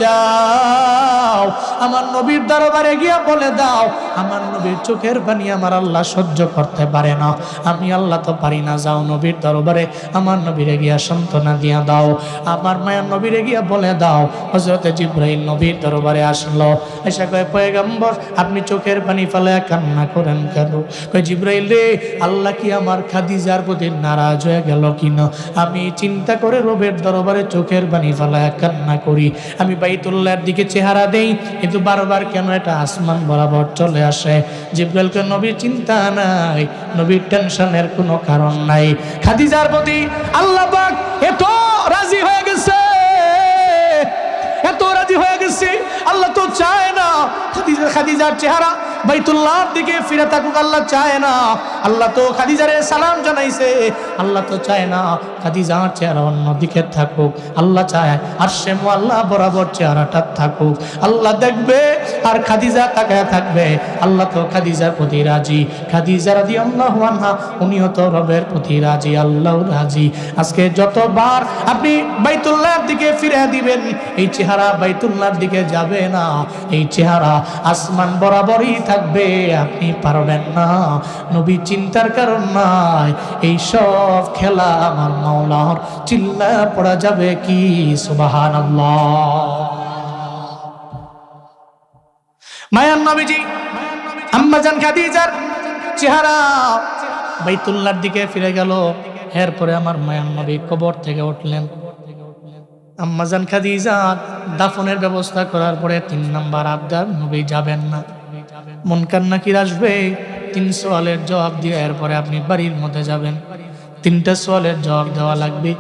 [SPEAKER 1] যাও, আমার নবীর দরবারে গিয়া বলে দাও, আমার নবীর চোখের পানি আমার আল্লাহ সহ্য করতে পারে না, আমি আল্লাহ তো পারি না, যাও নবীর দরবারে আমার নবীরে গিয়া সান্ত্বনা দিয়া দাও। আমার মায়ের নবীরে গিয়া বলে দাও। হযরতে জিবরাইল নবীর দরবারে আসলো, এসে কয় পয়গম্বর আপনি চোখের পানি ফেলায়া কান্না করেন কেন? কয় জিবরাইল রে, আল্লাহ কি আমার খাদিজার প্রতি নারাজ হয়ে গেল কিনা? আমি চিন্তা করে রবের দরবারে চোখের পানি ফেলায়া কান্না করি, আমি বাইতুল্লাহর দিকে চেহারা দেই, কিন্তু বারবার কেন এটা আসমান বরাবর চলে আসে? জিবরাইলকে নবীর চিন্তা নাই, নবীর টেনশনের কোনো কারণ নাই। খাদিজার প্রতি আল্লাহ পাক এত রাজি হয়ে গেছে, এত রাজি হয়ে গেছে, আল্লাহ তো চায় না খাদিজার চেহারা বাইতুল্লাহর দিকে ফিরে থাকুক, আল্লাহ চায় না। আল্লাহ তো খাদিজারে সালাম জানাইছে, আল্লাহ তো চায় না খাদিজার চেহারা অন্য দিকে থাকুক, আল্লাহ চায় আরশে মুআল্লা বরাবর চেহারাটা থাকুক। আল্লাহ দেখবে আর খাদিজা তাকায় থাকবে। আল্লাহ তো খাদিজার প্রতি রাজি, খাদিজা রাদিয়াল্লাহু আনহা উনিও তো রবের প্রতি রাজি, আল্লাহও রাজি। আজকে যতবার আপনি বাইতুল্লাহর দিকে ফিরে দিবেন, এই চেহারা বাইতুল্লাহর দিকে যাবে না, এই চেহারা আসমান বরাবরই থাকবে, আপনি পারবেন না। নবী চিন্তার কারণ নাই, এই সব খেলা আমার মাওলার, চিল্লা পড়া যাবে কি সুবহানাল্লাহ। মায়ার নবীজি আম্মা জান খাদিজার চেহারা বাইতুল্লাহর দিকে ফিরে গেল। এরপরে আমার মায়ার নবী কবর থেকে উঠলেন। আম্মা জান খাদিজা দাফনের ব্যবস্থা করার পরে 3 নাম্বার আবদার, নবী যাবেন না। মুনকার নাকির আসবে, 3 সওয়ালের জবাব দিয়ে এরপরে আপনি বাড়ির মধ্যে যাবেন। 3টা সওয়ালের জবাব দেওয়া লাগবে।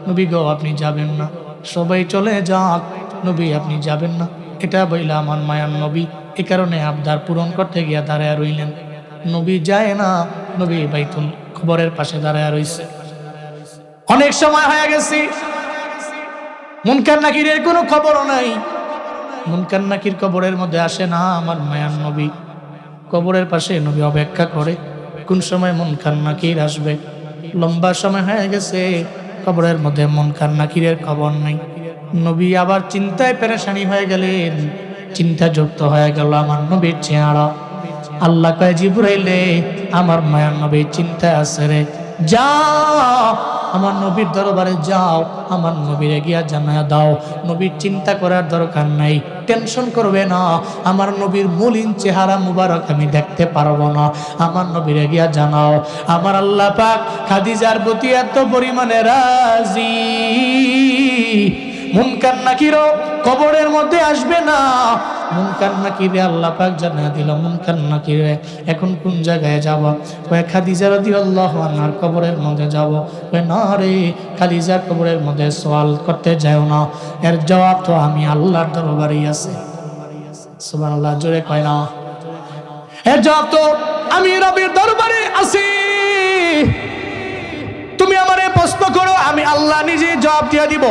[SPEAKER 1] নবী গো আপনি যাবেন না, সবাই চলে যাক, নবী আপনি যাবেন না। এটা বইলা আমার মায়ার নবী এ কারণে আবদার পূরণ করতে গিয়া দাঁড়ায় রইলেন। নবী যায় না, নবী বাইতুল কবরের পাশে দাঁড়ায় রইছে। অনেক সময় হয়ে গেছে, মুনকার নাকিরের কোনো খবরও নাই। মুনকার নাকির কবরের মধ্যে আসে না আমার মায়ার নবী। কবরের পাশে নবী অপেক্ষা করে কোন সময় মুনকার নাকির আসবে। লম্বা সময় হয়ে গেছে, কবরের মধ্যে মুনকার নাকিরের খবর নেই। নবী আবার চিন্তায় পেরেশানি হয়ে গেলেন, চিন্তা যুক্ত হয়ে গেল আমার নবীর চেহারা। আল্লাহ কয় জিবরাইলে, আমার মায়ার নবীর চিন্তা আছে রে, যাও আমার নবীর দরবারে যাও, আমার নবীরে গিয়া জানায়া দাও নবীর চিন্তা করার দরকার নাই, টেনশন করবে না, আমার নবীর মলিন চেহারা মুবারক আমি দেখতে পারবো না, আমার নবীরে গিয়া জানাও আমার আল্লাহ পাক খাদিজার প্রতি এত পরিমাণে রাজি, মুনকার নাকিরও কবরের মধ্যে আসবে না। মুনকার নাকিরে আল্লাহ পাক জানিয়ে দিল, মুনকার নাকিরে এখন কোন জায়গায় যাব? কয় খাদিজা রাদিয়াল্লাহু আনহার কবরের মধ্যে যাব। কয় না রে, খাদিজার কবরের মধ্যে সওয়াল করতে যাও না, এর জবাব তো আমি আল্লাহর দরবারেই আছে। সুবহানাল্লাহ, জোরে কয় না, এর জবাব তো আমি রবের দরবারে আছি। তুমি আমারে প্রশ্ন করো, আমি আল্লাহ নিজে জবাব দিয়ে দিব।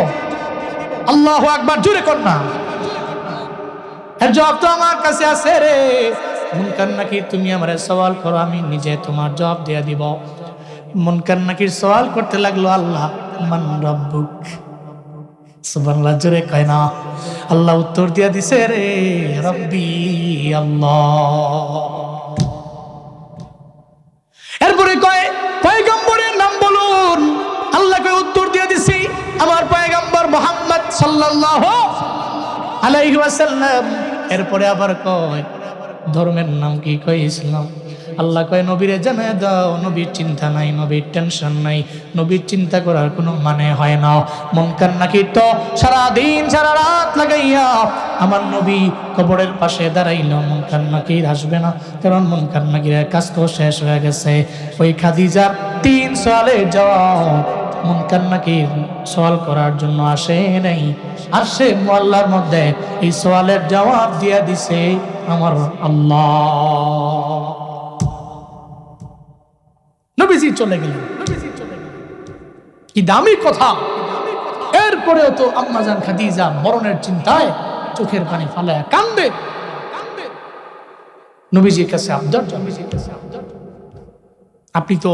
[SPEAKER 1] আল্লাহু আকবার, জোরে কর না, এর জবাব তো আমার কাছে আছে রে। মুনকার নাকির তুমি আমারে সওয়াল করো, আমি নিজে তোমার জবাব দিয়ে দিব। মুনকার নাকির সওয়াল করতে লাগলো, আল্লাহ মান রাব্বুক। সুবহানাল্লাহ, জোরে কয় না। আল্লাহ উত্তর দিয়া দিছে রে, রব্বি আল্লাহ। এরপরে কয় পয়গম্বরের নাম বলুন। আল্লাহ কয় উত্তর দিয়ে দিছি, আমার পয়গম্বর মুহাম্মদ সাল্লাল্লাহু আলাইহি ওয়াসাল্লাম। এরপরে আবার কয় ধর্মের নাম কি? কয় ইসলাম। আল্লাহ কয় নবীরে জানায় দাও নবীর চিন্তা নাই, নবীর টেনশন নাই, নবীর চিন্তা করার কোনো মানে হয় না। মুনকার নাকির তো সারাদিন সারা রাত লাগাইয়া আমার নবী কবরের পাশে দাঁড়াইল, মুনকার নাকির আসবে না, কারণ মুনকার নাকিরের কাজ তো শেষ হয়ে গেছে। ওই খাদিজার 3 সওয়ালের জবাব মুনকার নাকির সওয়াল করার জন্য আসে নাই, আসে মুআল্লার মধ্যে এই সওয়ালের জবাব দিয়া দিছে আমার আল্লাহ। নবীজি চলে গেলেন, কি দামি কথা। এরপরেও তো আম্মাজান খাদিজা মরণের চিন্তায় চোখের পানি ফালায়া কান্দে। নবীজির কাছে আবদার, আপনি তো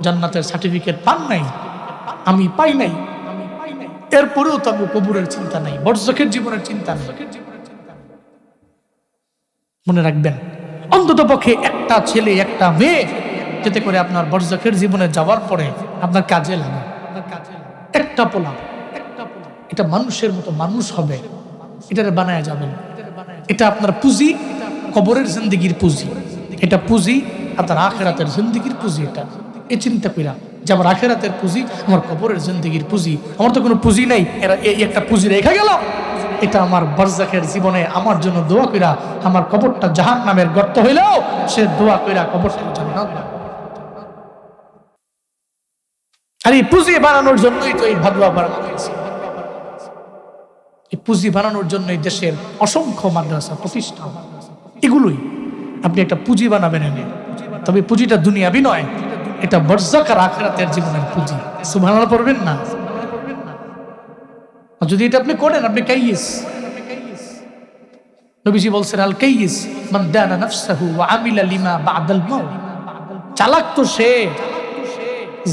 [SPEAKER 1] জান্নাতের সার্টিফিকেট পান নাই, আমি পাই নাই, এরপরেও তো আমি কবরের চিন্তা নাই, বরজখের জীবনের চিন্তা নাই। মনে রাখবেন, অন্তত পক্ষে একটা ছেলে একটা মেয়ে যাতে করে আপনার বরজখের জীবনে যাওয়ার পরে আপনার কাজে লাগে। একটা পোলা, এটা মানুষের মতো মানুষ হবে, এটারে বানায় যাবেন। এটা আপনার পুঁজি, কবরের জিন্দেগির পুঁজি, এটা পুঁজি আপনার আখিরাতের জিন্দেগির পুঁজি। এটা এই চিন্তা কইরা যে আমার আখিরাতের পুঁজি, আমার কবরের জিন্দেগির পুঁজি, আমার তো কোনো পুঁজি নাই, এরা এই একটা পুঁজি রেখে গেল। এটা আমার বরজাখের জীবনে আমার জন্য দোয়া কইরা, আমার কবরটা জাহান্নামের গর্ত হইলেও সে দোয়া কইরা কবরটা জান্নাত। আর এই পুঁজি বানানোর জন্যই তো এই ভাদুয়া বানানো হয়েছে। এই পুঁজি বানানোর জন্যই দেশের অসংখ্য মাদ্রাসা প্রতিষ্ঠান, এগুলোই আপনি একটা পুঁজি বানাবেন এনে। তবে পুঁজিটা দুনিয়াবি নয়, এটা বরজাখ আর আখিরাতের জীবনের পুঁজি। সুবহানাল্লাহ পড়বেন না? যদি এটা আপনি করেন, আপনি কাইয়িস। নবীজি বলছেন আল কাইয়িস মান দানা নাফসাহু ওয়া আমিলা লিমা বাদাল মাউত। চালাক তো সে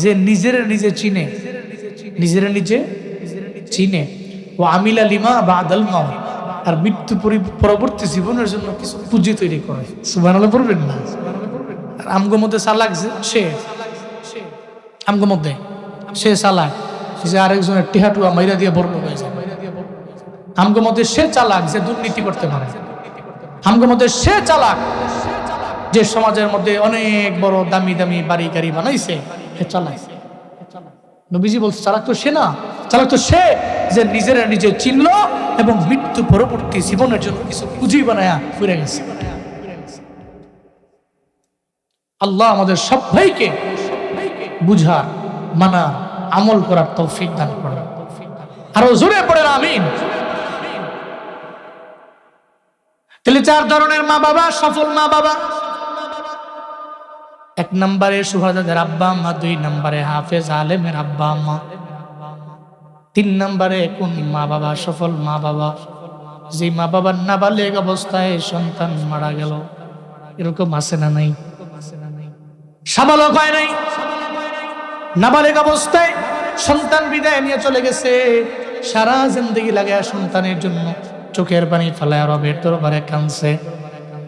[SPEAKER 1] যে নিজের নিজে চিনে, নিজের নিজে চিনে, ও আমিলা লিমা বাদাল মাউত, আর মৃত্যু পরবর্তী জীবনের জন্য কিছু পুঁজি তৈরি করে। সুবহানাল্লাহ পড়বেন না? আর আমগো মধ্যে চালাক সে, আমগো মধ্যে সে চালাক যে আরেকজনের টিহাটুয়া মাইরা দিয়ে বড় হয়ে যায়। আমগো মধ্যে সে চালাক যে দুর্নীতি করতে পারে। আমগো মধ্যে সে চালাক যে সমাজের মধ্যে অনেক বড় দামি দামি বাড়ি গাড়ি বানাইছে, সে চালাক। নবীজি বলছে চালাক তো সে না, চালাক তো সে যে নিজেরা নিজে চিনল এবং মৃত্যু পরবর্তী জীবনের জন্য কিছু পুঁজি বানায়া ফিরে গেছে। আল্লাহ আমাদের সবাইকে বুঝার, মানার, আমল করার তৌফিক দান করেন। আরো জোরে পড়েন আমিন। তাহলে 4 ধরনের মা বাবা, সফল মা বাবা। 1 নম্বরে সুহাদাদের আব্বা আম্মা, 2 নম্বরে হাফেজ আলেমের আব্বা আম্মা, 3 নম্বরে কোন মা বাবা? সফল মা বাবা যে মা বাবার নাবালেগ অবস্থায় সন্তান মারা গেল, এরকম আছে না নাই? সাবালক হয় নাই, নাবালেগ অবস্থায় সন্তান বিদায় নিয়ে চলে গেছে, সারা জিন্দেগি লাগে সন্তানের জন্য চোখের পানি ফেলায় রবের দরবারে কাঁদছে,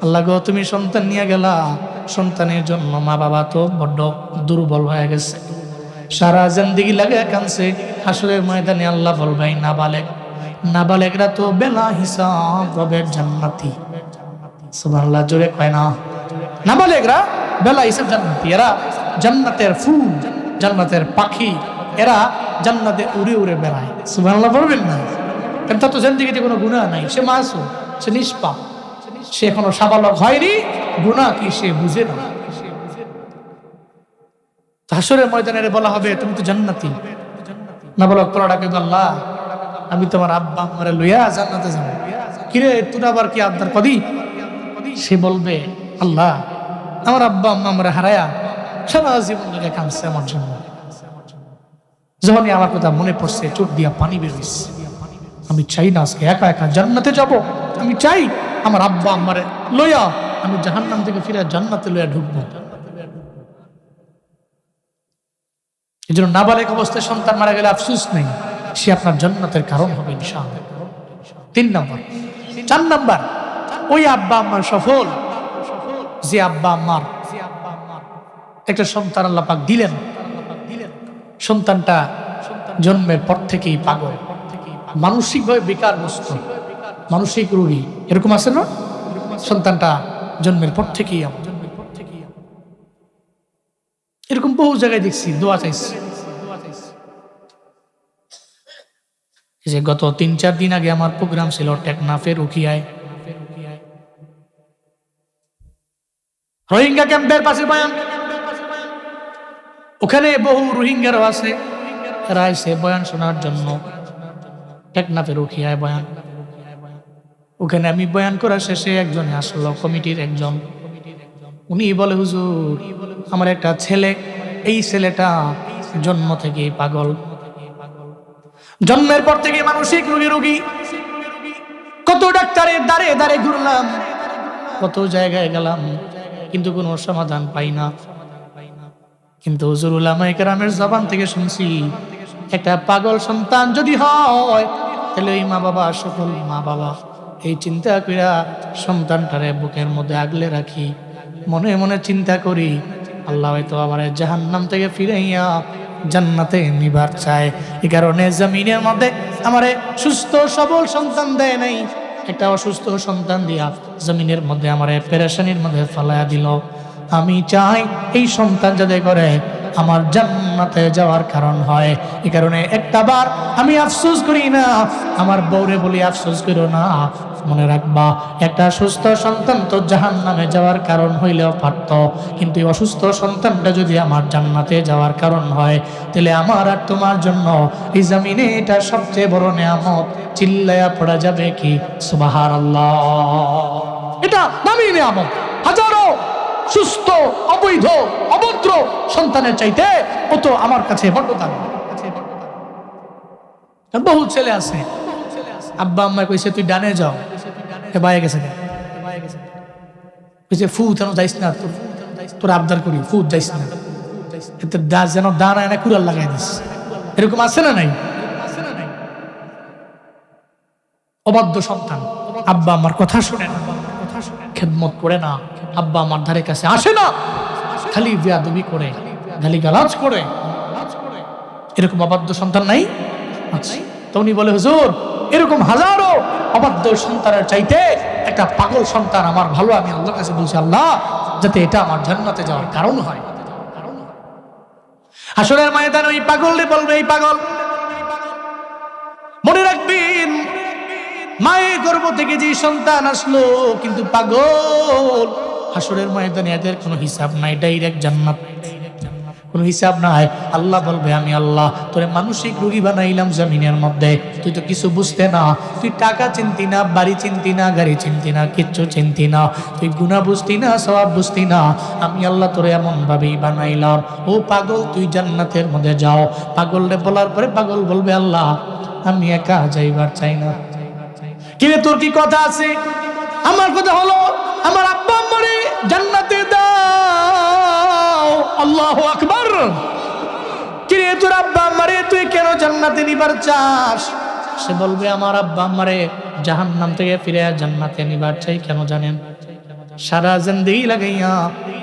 [SPEAKER 1] আল্লাহ গো তুমি সন্তান নিয়ে গেলা, সন্তানের জন্য মা বাবা তো বড্ড দুর্বল হয়ে গেছে, সারা জিন্দেগি লাগে কাঁদছে। হাসরের ময়দানে আল্লাহ বলবে নাবালেগরা তো বেলা হিসাব রবের জান্নাতি। সুবহানাল্লাহ, জোরে কয় না। নাবালেগরা বেলা হিসাব জান্নাতি, এরা জান্নাতের ফুল, জান্নাতের পাখি, এরা জান্নাতে উড়ে উড়ে বেড়ায়। সুবহানাল্লাহ বলবেন না? কারণ তার তো জিন্দেগিতে কোনো গুনাহ নাই, সে মাসুম, সে নিষ্পাপ, সে এখনো সাবালক হয়নি, গুনাহ কি সে বুঝে না। হাসরের ময়দানে বলা হবে তুমি তো জান্নাতি। নাবালক পোলা ডাকে, আল্লাহ আমি তোমার আব্বা আম্মারে লইয়া জান্নাতে যাবো। কিরে তোর আবার কি আবদার কদি? সে বলবে, আল্লাহ আমার আব্বা আম্মা আমরা হারায়া সারা জীবন লেগে কাঁদছে আমার জন্য, যখনই আমার কথা মনে পড়ছে চোখ দিয়া পানি বের হইছে। আমি চাই না আজকে একা একা জান্নাতে যাব, আমি চাই আমার আব্বা আম্মারে লইয়া আমি জাহান্নাম থেকে ফিরে জান্নাতে লইয়া ঢুকবো। এই জন্য নাবালেগ অবস্থায় সন্তান মারা গেলে আফসোস নেই, সে আপনার জান্নাতের কারণ হবে ইনশাআল্লাহ। 3 নম্বর। 4 নম্বর, ওই আব্বা আম্মার সফল যে আব্বা আম্মার একটা সন্তান আল্লাহ পাক দিলেন, সন্তানটা জন্মের পর থেকেই পাগল, মানসিকভাবে বিকারগ্রস্ত, মানসিক রোগী, এরকম আছে না? সন্তানটা জন্মের পর থেকেই এরকম বহু জায়গায় দেখছি, দোয়া চাইছি। যে গত 3-4 দিন আগে আমার প্রোগ্রাম ছিল টেকনাফের উখিয়ায়, রোহিঙ্গা ক্যাম্পের পাশে বয়ান, ওখানে বহু রোহিঙ্গারও আছে, এরা এসে বয়ান শোনার জন্য টেকনাফের উখিয়ায় বয়ান। ওখানে আমি বয়ান করা শেষে একজনে আসলো, কমিটির একজন, উনি বলে হুজুর আমার একটা ছেলে, এই ছেলেটা জন্ম থেকে পাগল, জন্মের পর থেকে মানসিক রোগী, কত ডাক্তারের দ্বারে দ্বারে ঘুরলাম, কত জায়গায় গেলাম, কিন্তু কোনো সমাধান পাই না। কিন্তু হুজুর উলামায়ে কেরামের জবান থেকে শুনছি একটা পাগল সন্তান যদি হয় তাহলে ওই মা বাবা, সকল মা বাবা এই চিন্তা কইরা সন্তানটারে বুকের মধ্যে আগলে রাখি, মনে মনে চিন্তা করি আল্লাহ হয়তো আমার জাহান্নাম থেকে ফিরাইয়া জান্নাতে নিবার চায়, এই কারণে জমিনের মধ্যে আমারে সুস্থ সবল সন্তান দেয় নাই, একটা অসুস্থ সন্তান দিয়া জমিনের মধ্যে আমারে পেরেশানির মধ্যে ফেলাইয়া দিল। আমি চাই এই সন্তান যাতে করে আমার জান্নাতে যাওয়ার কারণ হয়, এই কারণে একটাবার আমি আফসোস করি না, আমার বউরে বলি আফসোস করো না, মনে রাখবা একটা সুস্থ সন্তান তো জাহান্নামে যাওয়ার কারণ হইলেও পারত, কিন্তু অসুস্থ সন্তানটা যদি আমার জান্নাতে যাওয়ার কারণ হয় তাহলে আমার আর তোমার জন্য এই জমিনে এটা সবচেয়ে বড় নিয়ামত। চিল্লায়া পড়া যাবে কি সুবহানাল্লাহ? এটা দামি নিয়ামত, হাজারো সুস্থ অবৈধ অভদ্র সন্তানের চাইতে ও তো আমার কাছে বড় দামি। বহু ছেলে আছে আব্বা আম্মা কইছে তুই ডানে যাও, বাইরে গেছে, কইছে ফু তেন যাইস না, তোর আবদার করি ফু যাইস না, যেন দানা এনে কুড়াল লাগাই দিস, এরকম আছে না নাই? অবাধ্য সন্তান, আব্বা আমার কথা শুনে না, খেদমত করে না, আব্বা আমার ধারে কাছে আসে না, খালি বেয়াদবি করে, গালি গালাজ করে, এরকম অবাধ্য সন্তান নাই? আচ্ছা, তো উনি বলে হুজুর এরকম হাজারো অবাধ্য সন্তানের চাইতে একটা পাগল সন্তান আমার ভালো, আমি আল্লাহর কাছে বলছি আল্লাহ যাতে এটা আমার জান্নাতে যাওয়ার কারণ হয়। হাসরের ময়দানে ওই পাগলরে বলবে, এই পাগল মনে রাখবেন মায়ের গর্ভ থেকে যে সন্তান আসলো কিন্তু পাগল, হাসরের ময়দানে এদের কোনো হিসাব নাই, ডাইরেক্ট জান্নাত, কোনো হিসাব নাই। আল্লাহ বলবে আমি আল্লাহ তোরে মানসিক রোগী বানাইলাম জমিনের মধ্যে, তুই তো কিছু বুঝতে না, তুই টাকা চিনতি না, বাড়ি চিনতি না, গাড়ি চিনতি না, কিচ্ছু চিনতি না, তুই গুনাহ বুঝতি না, সওয়াব বুঝতি না, আমি আল্লাহ তোরে এমন ভাবেই বানাইলাম। ও পাগল তুই জান্নাতের মধ্যে যাও। পাগলরে বলার পরে পাগল বলবে আল্লাহ আমি একা যাইবার চাই না। কিরে তোর কি কথা আছে? আমার কথা হলো আমার আব্বা আম্মারে জান্নাতে দাও। আল্লাহু আকবার। কিরে তোর আব্বা আম্মারে তুই কেন জান্নাতে নিবার চাস? সে বলবে আমার আব্বা আম্মারে জাহান্নাম থেকে ফিরে জান্নাতে নিবার চাই। কেন জানেন? সারা জিন্দেগি লাগাইয়া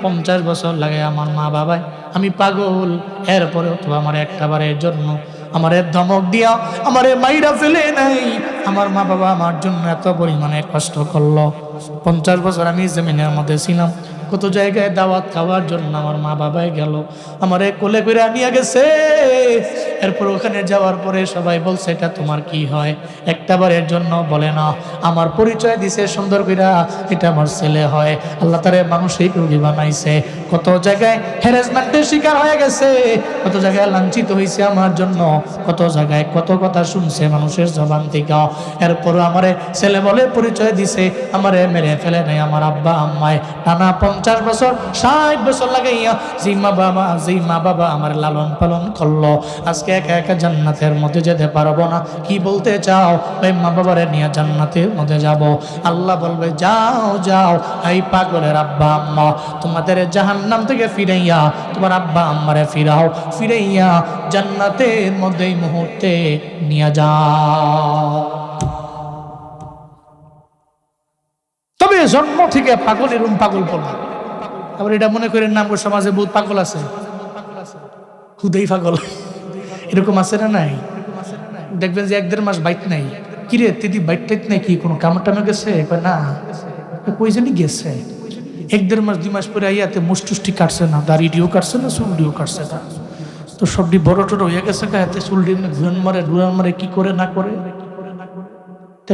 [SPEAKER 1] 50 বছর লাগাই আমার মা বাবাই আমি পাগল, এরপরেও তো আমার একটা বারের জন্য আমারে ধমক দিয়া আমারে মাইরা ফেলে নাই। আমার মা বাবা আমার জন্য এত পরিমাণে কষ্ট করলো। 50 বছর আমি জমিনের মধ্যে ছিলাম, কত জায়গায় দাওয়াত খাওয়ার জন্য আমার মা বাবাই গেল, আমারে কোলে করে নিয়ে গেছে। এরপর ওখানে যাওয়ার পরে সবাই বলছে এটা তোমার কি হয়? একটা বারের জন্য বলে না। আমার পরিচয় দিছে সুন্দর কইরা, এটা আমার ছেলে হয়। আল্লাহ তারে মানসিক রোগী বানাইছে। কত জায়গায় হ্যারাসমেন্টের শিকার হয়ে গেছে, কত জায়গায় লাঞ্ছিত হয়েছে আমার জন্য, কত জায়গায় কত কথা শুনছে মানুষের জবান থেকে। এরপরও আমারে ছেলে বলে পরিচয় দিছে, আমারে মেরে ফেলে নাই। আমার আব্বা আম্মায় টানা 50 বছর 60 বছর লাগাইয়া যেই মা বাবা আমার লালন পালন করলো, আজকে একা একা জান্নাতের মধ্যে যেতে পারবো না। কি বলতে চাও? ওই মা বাবারে নিয়ে জান্নাতের মধ্যে যাব। আল্লাহ বলবে যাও যাও, এই পাগলের আব্বা আম্মা তোমাদের জাহান্নাম থেকে ফিরাইয়া তোমার আব্বা আম্মারে ফিরাইয়া জান্নাতের মধ্যে এই মুহূর্তে নিয়ে যাও। তবে জন্ম থেকে পাগল এরকম পাগল পড়বে। আবার এটা মনে করেন নাম সমাজে বহুত পাগল আছে, খুদেই পাগল এরকম আছে না নাই? দেখবেন যে 1-1.5 মাস বাইট নাই। কিরে দিদি বাইট টাইট নাই কি কোনো কামড় টামে গেছে? না, কই জানি গেছে। 1-1.5 মাস 2 মাস পরে আইয়াতে মুষ্টি কাটছে না, দাড়িটিও কাটছে না, চুলটিও কাটছে না, তো সবটি বড় টোটো হয়ে গেছে। হাতে চুলটি ঘুরান মারে কি করে না করে।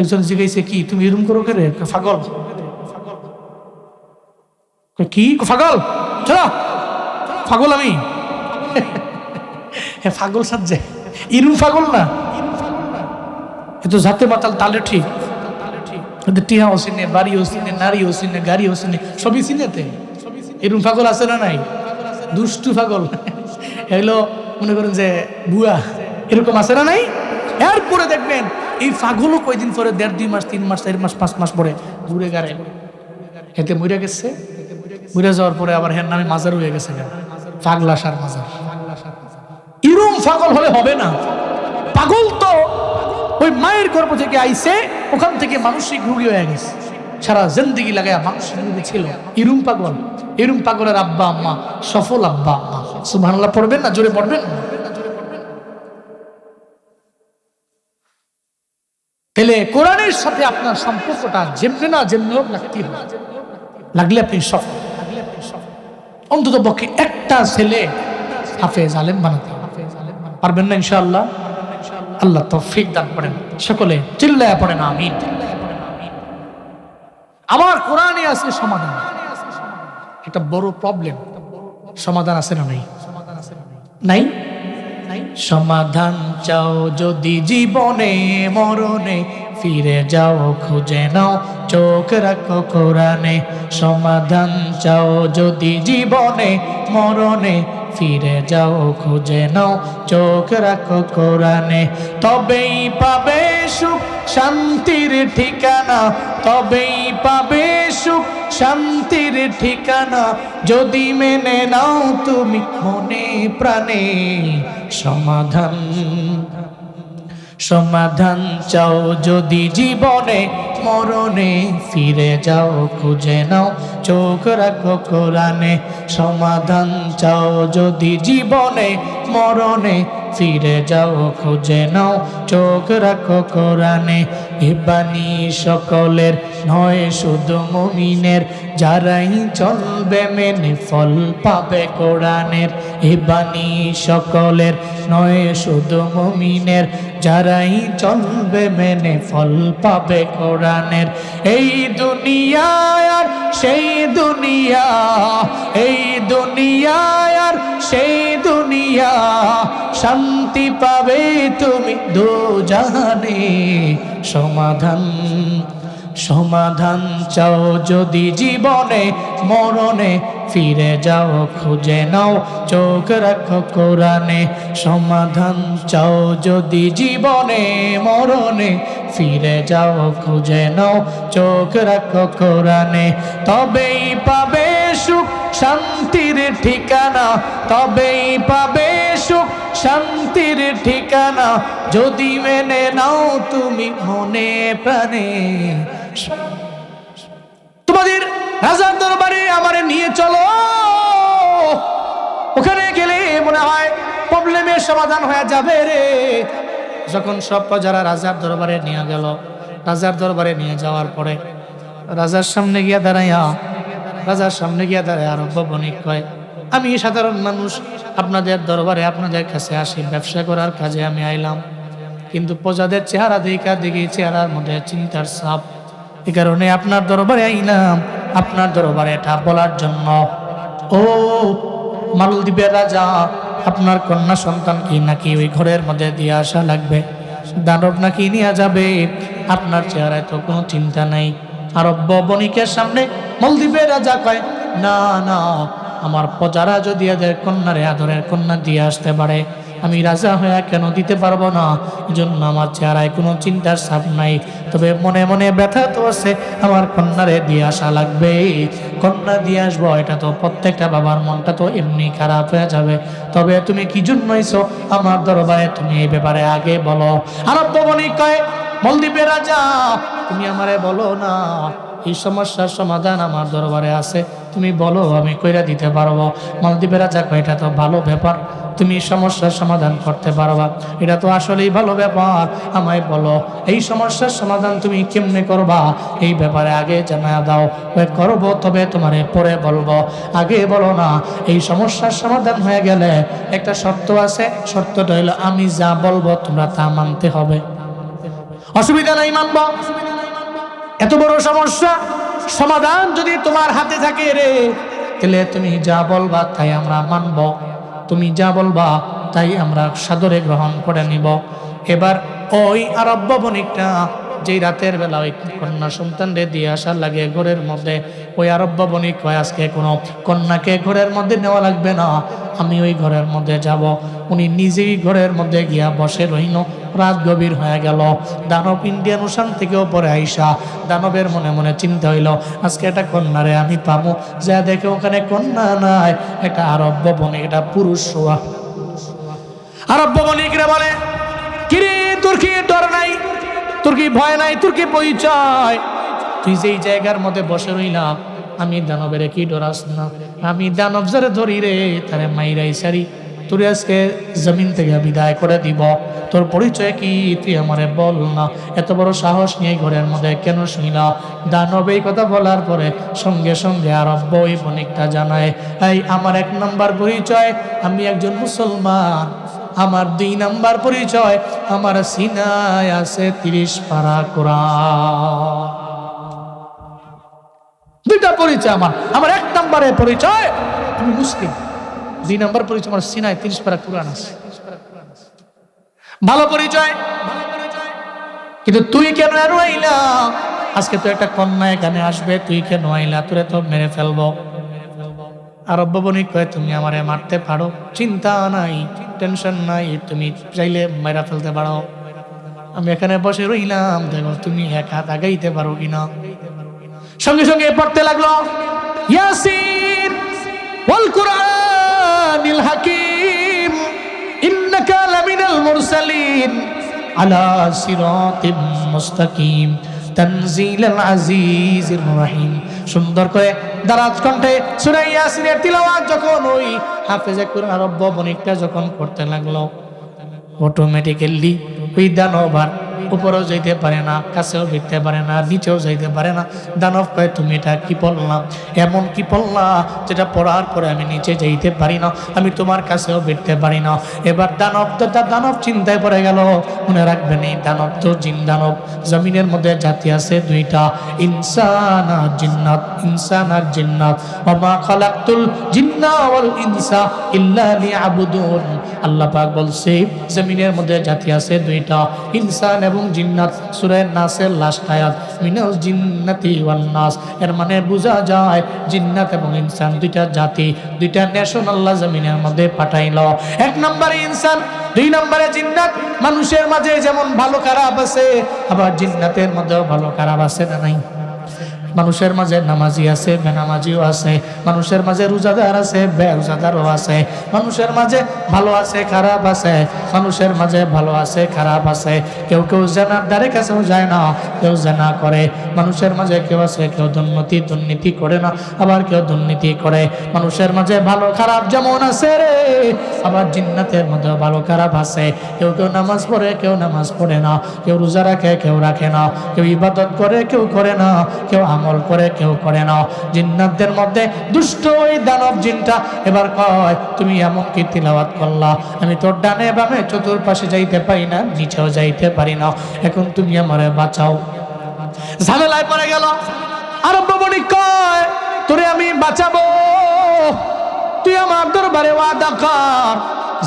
[SPEAKER 1] একজন জিজ্ঞাসা কি তুমি এরম করো কে রে? পাগল। কি পাগল? চলো পাগল আমি হ্যাঁ পাগল সাজে ইরুম পাগল না, এ তো জাতে মাতাল তালে ঠিক। টিহাও চিনে, বাড়িও চিনে, নারীও চিনে, গাড়িও চিনে, সবই চিনেতে। এরুম পাগল আছে না নাই? দুষ্টু পাগল এগুলো মনে করেন যে বুয়া, এরকম আছে না নাই? এরপরে দেখবেন এই পাগলও কয়দিন পরে 1.5-2 মাস 3 মাস 4 মাস 5 মাস পরে ঘুরে গাড়ে হেতে মরে গেছে। মরে যাওয়ার পরে আবার হের নামে মাজার হয়ে গেছে, পাগলা সার মাজার। এরম পাগল হলে হবে না। পাগল তো ওই মায়ের গর্ভ থেকে আইছে, ওখান থেকে মানসিক রোগী হয়ে গেছে, সারা জিন্দেগি লাগায় মানসিক রোগী ছিল। এরম পাগল, এরম পাগলের আব্বা আম্মা সফল আব্বা আম্মা। সুবহানাল্লাহ পড়বেন না? জোরে পড়বেন। তাহলে কোরআনের সাথে আপনার সম্পর্কটা যেমনি না যেমনি হোক লাগতে হবে, লাগলে আপনি সফল। অন্তত পক্ষে একটা ছেলে হাফেজ আলেম বানাতে পারবেন না ইনশাআল্লাহ? আল্লাহ তৌফিক দান করেন। সকলে চিল্লায়া পড়েন আমিন। আমার কোরআনে আছে সমাধান। এটা বড় প্রবলেম। সমাধান আছে না নাই? নাই। সমাধান চাও যদি জীবনে মরণে, ফিরে যাও খুঁজে নাও চোখ রাখো কোরআনে। সমাধান চাও যদি জীবনে মরণে, ফিরে যাও খুঁজে নাও চোখ রাখো কোরআনে। তবেই পাবে সুখ শান্তির ঠিকানা, তবেই পাবে সুখ শান্তির ঠিকানা, যদি মেনে নাও তুমি মনে প্রাণে। সমাধান সমাধান চাও যদি জীবনে মরণে, ফিরে যাও খুঁজে নাও চোখ রাখো কোরআনে। সমাধান চাও যদি জীবনে মরণে, ফিরে যাও খুঁজে নাও চোখ রাখো কোরআনে। এ বাণী সকলের নয় শুধু মুমিনের, যারাই চলবে মেনে ফল পাবে কোরআনের। এ বাণী সকলের নয় শুধু মুমিনের, যারাই চলবে মেনে ফল পাবে কোরআনের। এই দুনিয়া আর সেই দুনিয়া, এই দুনিয়া আর সেই দুনিয়া, শান্তি পাবে তুমি দোজাহানে। সমাধান সমাধান চাও যদি জীবনে মরণে ফিরে যাও খুঁজে নাও চোখ রাখো কোরআনে সমাধান চাও যদি জীবনে মরণে ফিরে যাও খুঁজে নাও চোখ রাখো কোরআনে তবেই পাবে সুখ শান্তির ঠিকানা তবেই পাবে সুখ শান্তির ঠিকানা যদি মেনে নাও তুমি মনে প্রাণে তোমাদের রাজার দরবারে আমারে নিয়ে চলো ওখানে গেলে মনে হয় প্রবলেমের সমাধান হয়ে যাবে রে যখন সব প্রজারা রাজার দরবারে নিয়ে গেল রাজার দরবারে নিয়ে যাওয়ার পরে রাজার সামনে গিয়া দাঁড়ায় আরব্য বণিক কয় আমি সাধারণ মানুষ আপনাদের দরবারে আপনাদের কাছে আসি ব্যবসা করার কাজে আমি আইলাম কিন্তু প্রজাদের চেহারা দেখি চেহারার মধ্যে চিন্তার ছাপ এই কারণে আপনার দরবারে আইলাম আপনার দরবারে এটা বলার জন্য ও মালদ্বীপের রাজা আপনার কন্যা সন্তান কি নাকি ওই ঘরের মধ্যে দিয়ে আসা লাগবে দানব নাকি নিয়ে যাবে আপনার চেহারায় তো কোনো চিন্তা নাই আরব্য বণিকের সামনে মালদ্বীপের রাজা কয় না না আমার প্রজারা যদি এদের কন্যারে আদরের কন্যা দিয়ে আসতে পারে আমি রাজা হয়ে কেন দিতে পারবো না এজন্য আমার চেহারায় কোনো চিন্তার ছাপ নাই তবে মনে মনে ব্যথা তো আছে আমার কন্যারে দিয়ে আসা লাগবে কন্যা দিয়ে আসবো এটা তো প্রত্যেকটা বাবার মনটা তো এমনি খারাপ হয়ে যাবে তবে তুমি কি জন্য এসো আমার দরবারে তুমি এই ব্যাপারে আগে বলো আরব্য বণিক কয় মালদ্বীপের রাজা তুমি আমারে বলো না এই সমস্যার সমাধান আমার দরবারে আছে তুমি বলো আমি কইরা দিতে পারবো মালদ্বীপের রাজা কয় এটা তো ভালো ব্যাপার তুমি সমস্যার সমাধান করতে পারবা এটা তো আসলেই ভালো ব্যাপার আমায় বলো এই সমস্যার সমাধান তুমি কেমনে করবা এই ব্যাপারে আগে জানা দাও করবো তবে তোমারে পরে বলবো আগে বলো না এই সমস্যার সমাধান হয়ে গেলে একটা শর্ত আছে শর্তটা হলো আমি যা বলবো তোমরা তা মানতে হবে অসুবিধা নাই মানবো এত বড় সমস্যা সমাধান যদি তোমার হাতে থাকে রে তাহলে তুমি যা বলবা তাই আমরা মানব তুমি যা বলবা তাই আমরা সাদরে গ্রহণ করে নিব এবার ওই আরব্য বণিকটা যেই রাতের বেলা ওই কন্যা সন্তানরে দিয়ে আসার লাগে ঘরের মধ্যে ওই আরব্য বণিক কয় আজকে কোনো কন্যাকে ঘরের মধ্যে নেওয়া লাগবে না আমি ওই ঘরের মধ্যে যাব উনি নিজেই ঘরের মধ্যে গিয়া বসে রইল রাত গভীর হয়ে গেল দানব ইন্ডিয়ান ওশান থেকেও পরে আইসা দানবের মনে মনে চিন্তা হইল আজকে একটা কন্যারে আমি পাবো যা দেখে ওখানে কন্যা নাই একটা আরব্য বণিক এটা পুরুষ শোয়া আরব্য বণিকরা বলে কিরে তোর কি ডর নাই তোর কি ভয় নাই তোর কি পরিচয় তুই যেই জায়গার মধ্যে বসে রইলাম আমি দানবের কি ডরাস না আমি দানব যারে ধরি রে তারে মাইরাই সারি তোর আজকে জমিন থেকে বিদায় করে দিব তোর পরিচয় কি তুই আমারে বল না এত বড় সাহস নিয়ে ঘরের মধ্যে কেন শুইলা দানব এই কথা বলার পরে সঙ্গে সঙ্গে আরব্য ওই বণিকটা জানায় এই আমার 1 নম্বর পরিচয় আমি একজন মুসলমান আমার 2 নম্বর পরিচয় আমার সিনায় আছে 30 পারা কোরআন দুইটা পরিচয় আমার 1 নম্বরে পরিচয় আমি মুসলিম 2 নম্বর পরিচয় আমার সিনায় 30 পারা কোরআন আছে ভালো পরিচয় কিন্তু তুই কেন এর আইলা আজকে তো একটা কন্যা এখানে আসবে তুই কেন আইলা তোরে তো মেরে ফেলবো আরব্য বণিক কয় তুমি আমারে মারতে পারো চিন্তা নাই টেনশন নাই তুমি চাইলে মেরা ফেলতে পারো আমি এখানে বসে রইলাম দেখো তুমি এক হাত আগাইতে পারো কিনা সঙ্গে সঙ্গে পড়তে লাগলো ইয়াসিন ওয়াল কুরআনিল হাকিম ইন্নাকা লামিনাল মুরসালিন আলা সিরাতিম মুস্তাকিম তানজিলাল আজিজির রহিম সুন্দর করে দারাজ কণ্ঠে সূরা ইয়াসিনের তিলাওয়াত যখন ওই হাফেজে কুরআন আরব্য বণিকটা যখন করতে লাগলো অটোমেটিক্যালি ওই দানব আর উপরেও যাইতে পারে না কাছেও ভিড়তে পারে না নিচেও যাইতে পারে না দানব কয় তুমি এটা কি পড়লাম এমন কি পড়লা যেটা পড়ার পরে আমি নিচে যাইতে পারি না আমি তোমার কাছেও ভিড়তে পারি না এবার দানব চিন্তায় পড়ে গেল মনে রাখবেন এই দানব তো জিন দানব জমিনের মধ্যে জাতি আছে 2টা ইনসান আর জিন্নাত ওয়া মা খালাকতুল জিন্না ওয়াল ইনসা ইল্লা লিয়াবুদুন আল্লাহ পাক বলছে জমিনের মধ্যে জাতি আছে 2টা ইনসান এবং জিন্নাত। সূরা নাসের লাস্ট আয়াত মিনাল জিন্নাতি ওয়ান নাস, এর মানে বোঝা যায় জিন্নাত এবং ইনসান দুইটা জাতি, দুইটা নেশন আল্লাহ জমিনের মধ্যে পাঠাইল। এক নম্বরে ইনসান, দুই নম্বরে জিন্নাত। মানুষের মাঝে যেমন ভালো খারাপ আছে, আবার জিন্নাতের মধ্যেও ভালো খারাপ আছে না নাই? মানুষের মাঝে নামাজি আছে, বেনামাজিও আছে, মানুষের মাঝে রোজাদার আছে, বেরোজাদারও আছে, মানুষের মাঝে ভালো আছে, খারাপ আছে, মানুষের মাঝে ভালো আছে, খারাপ আছে। কেউ কেউ জানার দ্বারে কাছেও যায় না, কেউ জানা করে। মানুষের মাঝে কেউ আছে, কেউ দুর্নীতি করে না, আবার কেউ দুর্নীতি করে। মানুষের মাঝে ভালো খারাপ যেমন আছে রে, আবার জিন্নাতের মধ্যে ভালো খারাপ আছে। কেউ কেউ নামাজ পড়ে, কেউ নামাজ পড়ে না, কেউ রোজা রাখে, কেউ রাখে না, কেউ ইবাদত করে, কেউ করে না, কেউ আমল করে, কেউ করে না। জিন্নাতদের মধ্যে দুষ্ট ওই দানব জিনটা এবার কয়, তুমি এমন কি তিলাওয়াত করলা, আমি তোর ডানে বামে চতুর্পাশে যাইতে পারি না, নিচেও যাইতে পারি না, এখন তুমি আমারে বাঁচাও। ঝামেলায় পড়ে গেল। আরব বণিক কয়, তোরে আমি বাঁচাবো, তুই আমার দরবারে ওয়াদা কর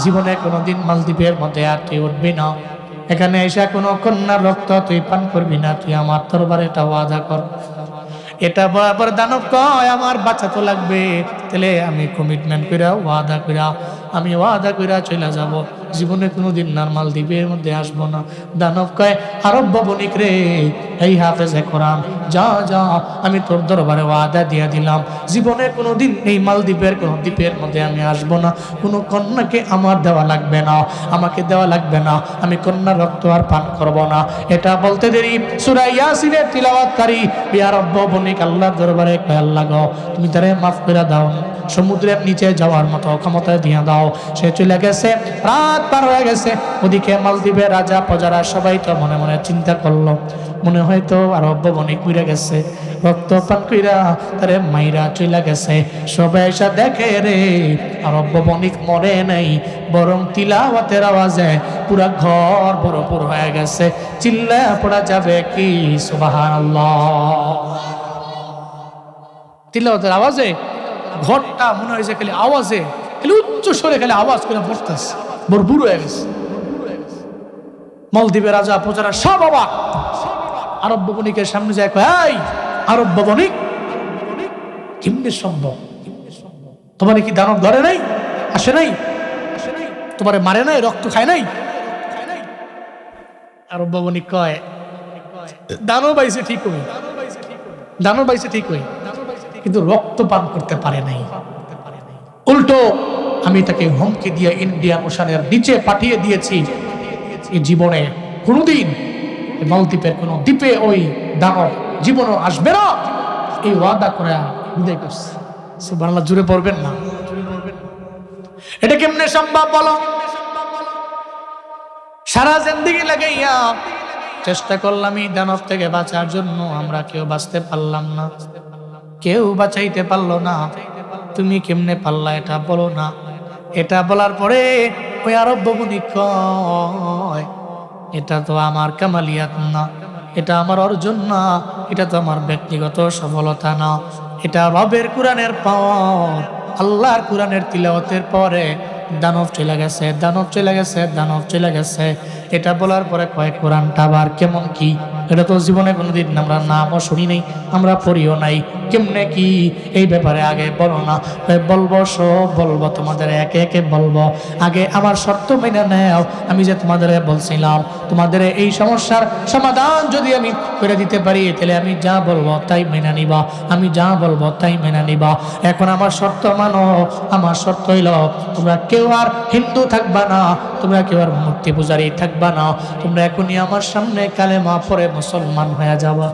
[SPEAKER 1] জীবনে কোনোদিন মালদ্বীপের মধ্যে আর তুই উঠবি না, এখানে এসে কোনো কন্যার রক্ত তুই পান করবি না, তুই আমার দরবারে এটা ওয়াদা কর। এটা বরাবর দানব কয়, আমার বাঁচাতে লাগবে, তাহলে আমি কমিটমেন্ট কইরা ওয়াদা কইরা আমি ওয়াদা কইরা চলে যাব, জীবনে কোনোদিন নরমাল দ্বীপের মধ্যে আসবো না। দানব কয়, আরব বণিক রে, এই হাফেজে কোরআন, যা যা, আমি তোর দরবারে ওয়াদা দিয়ে দিলাম, জীবনে কোনোদিন এই মালদ্বীপের কোনো দ্বীপের মধ্যে আমি আসবো না, কোনো কন্যাকে আমার দেওয়া লাগবে না, আমাকে দেওয়া লাগবে না, আমি কন্যার রক্ত আর পান করব না। এটা বলতে দেরি সূরা ইয়াসিনের তিলাওয়াতকারী আরব বণিক আল্লাহর দরবারে কয়, আল্লাহ গো, তুমি তারে মাফ করে দাও, সমুদ্রের নিচে যাওয়ার মতো ক্ষমতা দিয়ে দাও। সে চলে গেছে, রাত পার হয়ে গেছে। ওদিকে মালদ্বীপের রাজা প্রজারা সবাই তো মনে মনে চিন্তা করলো, মনে হয়তো আরব বণিক মরে গেছে, রক্ত পান কইরা তারে মাইরা চলে গেছে। সবাই এসে দেখে রে, আরব বণিক মরে নাই, বরং তিলাওয়াতের আওয়াজে পুরা ঘর ভরপুর হয়ে গেছে। চিল্লায়া পড়া যাবে কি সুবহানাল্লাহ। তিলাওয়াতের আওয়াজে ঘরটা মনে হয়েছে খালি আওয়াজে, খালি উচ্চ স্বরে খালি আওয়াজ করে পড়তেছে, ভরপুর হয়ে গেছে। মালদ্বীপের রাজা প্রজারা সব অবাক। আরব বণিকের সামনে যায়, কয়, এই আরব বণিক, কেমনে সম্ভব? তোমার কি দানব ধরে নাই, আসে নাই, তোমারে মারে নাই, রক্ত খায় নাই? আরব বণিক কয়, দানব আইছে ঠিক হই, দানব আইছে ঠিক হই, কিন্তু রক্ত পান করতে পারে নাই। উল্টো আমি তাকে হুমকি দিয়ে ইন্ডিয়ান ওশানের নিচে পাঠিয়ে দিয়েছি, এই জীবনে কোনোদিন মালদ্বীপের কোন দ্বীপে ওই দানব জীবনও আসবে না, এই ওয়াদা করে বিদায় করছে। সুবহানাল্লাহ, জুড়ে পড়বেন না? এটা কেমনে সম্ভব বলো? সারা জিন্দেগি লাগাইয়া চেষ্টা করলাম এই দানব থেকে বাঁচার জন্য, আমরা কেউ বাঁচতে পারলাম না, কেউ বাঁচাইতে পারলো না, তুমি কেমনে পারলা এটা বলো না। এটা বলার পরে ওই আরব বণিক কয়, এটা তো আমার কামালিয়াত না, এটা আমার অর্জন না, এটা তো আমার ব্যক্তিগত সফলতা না, এটা রবের কোরআনের পাওয়ার, আল্লাহর কোরআনের তিলাওয়াতের পরে দানব চলে গেছে, দানব চলে গেছে, দানব চলে গেছে। এটা বলার পরে কয়, কোরআনটা আবার কেমন কি? এটা তো জীবনে কোনোদিন আমরা নামও শুনি নাই, আমরা পড়িও নাই, কেমনে কি এই ব্যাপারে আগে বলো না। বলবো, সব বলবো, তোমাদের একে একে বলবো, আগে আমার শর্ত মেনে নেও। আমি যে তোমাদের বলছিলাম, তোমাদের এই সমস্যার সমাধান যদি আমি করে দিতে পারি, তাহলে আমি যা বলবো তাই মেনে নিবা, আমি যা বলবো তাই মেনে নিবা। এখন আমার শর্ত মানো, আমার শর্ত হইল, তোমরা কেউ আর হিন্দু থাকবা না, তোমরা কেউ আর মূর্তি পূজারী থাকবা না, তোমরা এখনই আমার সামনে কালেমা পড়ে মুসলমান হয়ে যাবা।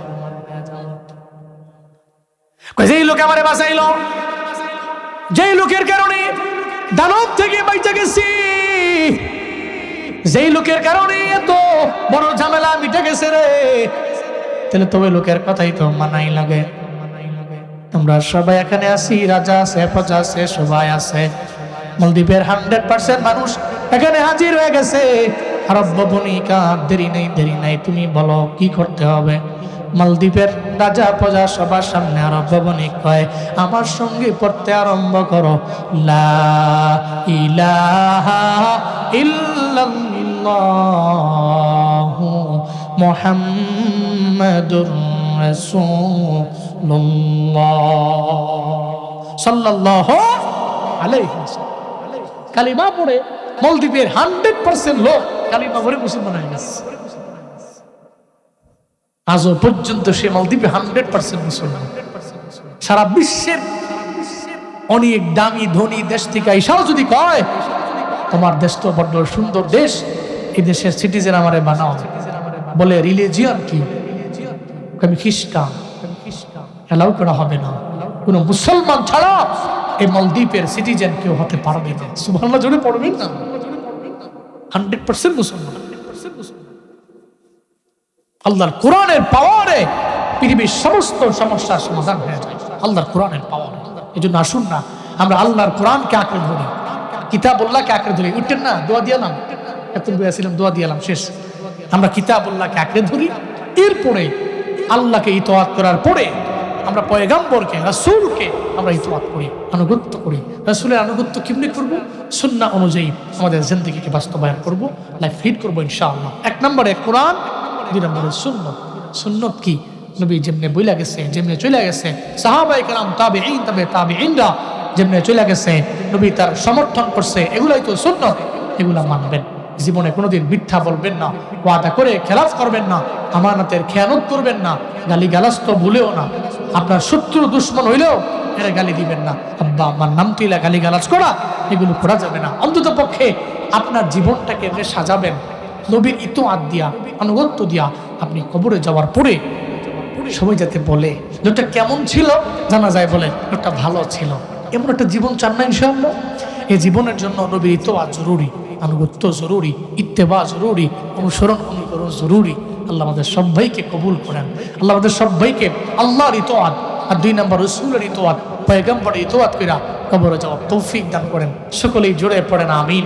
[SPEAKER 1] যেই লোক আমারে বাঁচাইলো, যেই লোকের কারণে দানব থেকে বাইচা গেছি, যেই লোকের কারণে এত বড় ঝামেলা মিটে গেছে রে, তাহলে তবে লোকের কথাই তো মানাই লাগে। আমরা সবাই এখানে আছি, রাজা আছে, প্রজা আছে, সবাই আছে। মালদ্বীপের 100% মানুষ এখানে হাজির হয়ে গেছে। আরব বণিক, দেরি নেই, দেরি নাই, তুমি বলো কি করতে হবে। মালদ্বীপের রাজা প্রজা সবার সামনে আরব বণিক কয়, আমার সঙ্গে পড়তে আরম্ভ করো, লা ইলাহা ইল্লাল্লাহু মুহাম্মাদুর রাসূলুল্লাহ সাল্লাল্লাহু আলাইহি ওয়াসাল্লাম। কালিমা পড়ে মালদ্বীপের 100% লোক কালিমা পড়ে মুসলমান হয়ে গেছে। আজও পর্যন্ত সে মালদ্বীপে 100% মুসলমান। সারা বিশ্বের অনেক দামি ধনী দেশ থেকে এসেও যদি কয় তোমার দেশ তো বড় সুন্দর দেশ, এই দেশের সিটিজেন আমারে বানাও, বলে রিলিজিয়ন কি? আমি খ্রিস্টান, এলাও করা হবে না। কোন মুসলমান ছাড়া এই মালদ্বীপের সিটিজেন কেউ হতে পারবে না। সুবহানাল্লাহ জোরে পড়বেন না। 100% মুসলমান। আল্লাহর কোরআনের পাওয়ারে পৃথিবীর সমস্ত সমস্যার সমাধান হয়ে যায় আল্লাহর কোরআনের পাওয়ারে। এই জন্য আসুন না আমরা আল্লাহর কোরআনকে আঁকড়ে ধরি, কিতাবুল্লাহকে আঁকড়ে ধরি। উঠেন না, দোয়া দিয়ালাম, এখন বলেছিলাম দোয়া দিয়ালাম, শেষ। আমরা কিতাবুল্লাহকে আঁকড়ে ধরি, এরপরে আল্লাহকে ইতোয়াত করার পরে আমরা পয়গম্বরকে, রাসূলকে আমরা ইতোয়াত করি, আনুগত্য করি। রাসূলের আনুগত্য কেমনি করবো? সুন্নাহ অনুযায়ী আমাদের জিন্দেগিকে বাস্তবায়ন করবো, লাইফ লিড করবো ইনশাআল্লাহ। 1 নম্বরে কোরআন, 2 নম্বরে সুন্নাহ। সুন্নাহ কি? নবী যেমনে বইলা গেছে, যেমনে চলে গেছে, সাহাবায়ে কেরাম, তাবেঈন, তাবেঈনরা যেমনে চলে গেছে, নবী তার সমর্থন করছে, এগুলাই তো সুন্নাহ। এগুলা মানবেন। জীবনে কোনোদিন মিথ্যা বলবেন না, ওয়াদা করে খেলাফ করবেন না, আমানতের খেয়ানত করবেন না, গালিগালাজ তো ভুলেও না। আপনার শত্রু দুশ্মন হইলেও এরা গালি দিবেন না। আব্বা আমার নাম তুইলা গালিগালাজ করা, এগুলো করা যাবে না। অন্তত পক্ষে আপনার জীবনটাকে এমনি সাজাবেন নবীর ইতোয়াত দিয়া, আনুগত্য দিয়া। আপনি কবরে যাওয়ার পরে সবাই যাতে বলে লোকটা কেমন ছিল, জানা যায় বলে লোকটা ভালো ছিল। এমন একটা জীবন চান না ইনশাআল্লাহ? এই জীবনের জন্য নবীর ইতোয়াত জরুরি, আনুগত্য জরুরি, ইত্তেবা জরুরি, অনুসরণ অনুকরণ জরুরি। আল্লাহ আমাদের সবাইকে কবুল করেন। আল্লাহ আমাদের সবাইকে আল্লাহর ইতোয়াত আর 2 নম্বর রাসূলের ইতোয়াত, পয়গম্বরের ইতোয়াত কইরা কবরে যাওয়ার তৌফিক দান করেন। সকলেই জোরে পড়েন আমিন।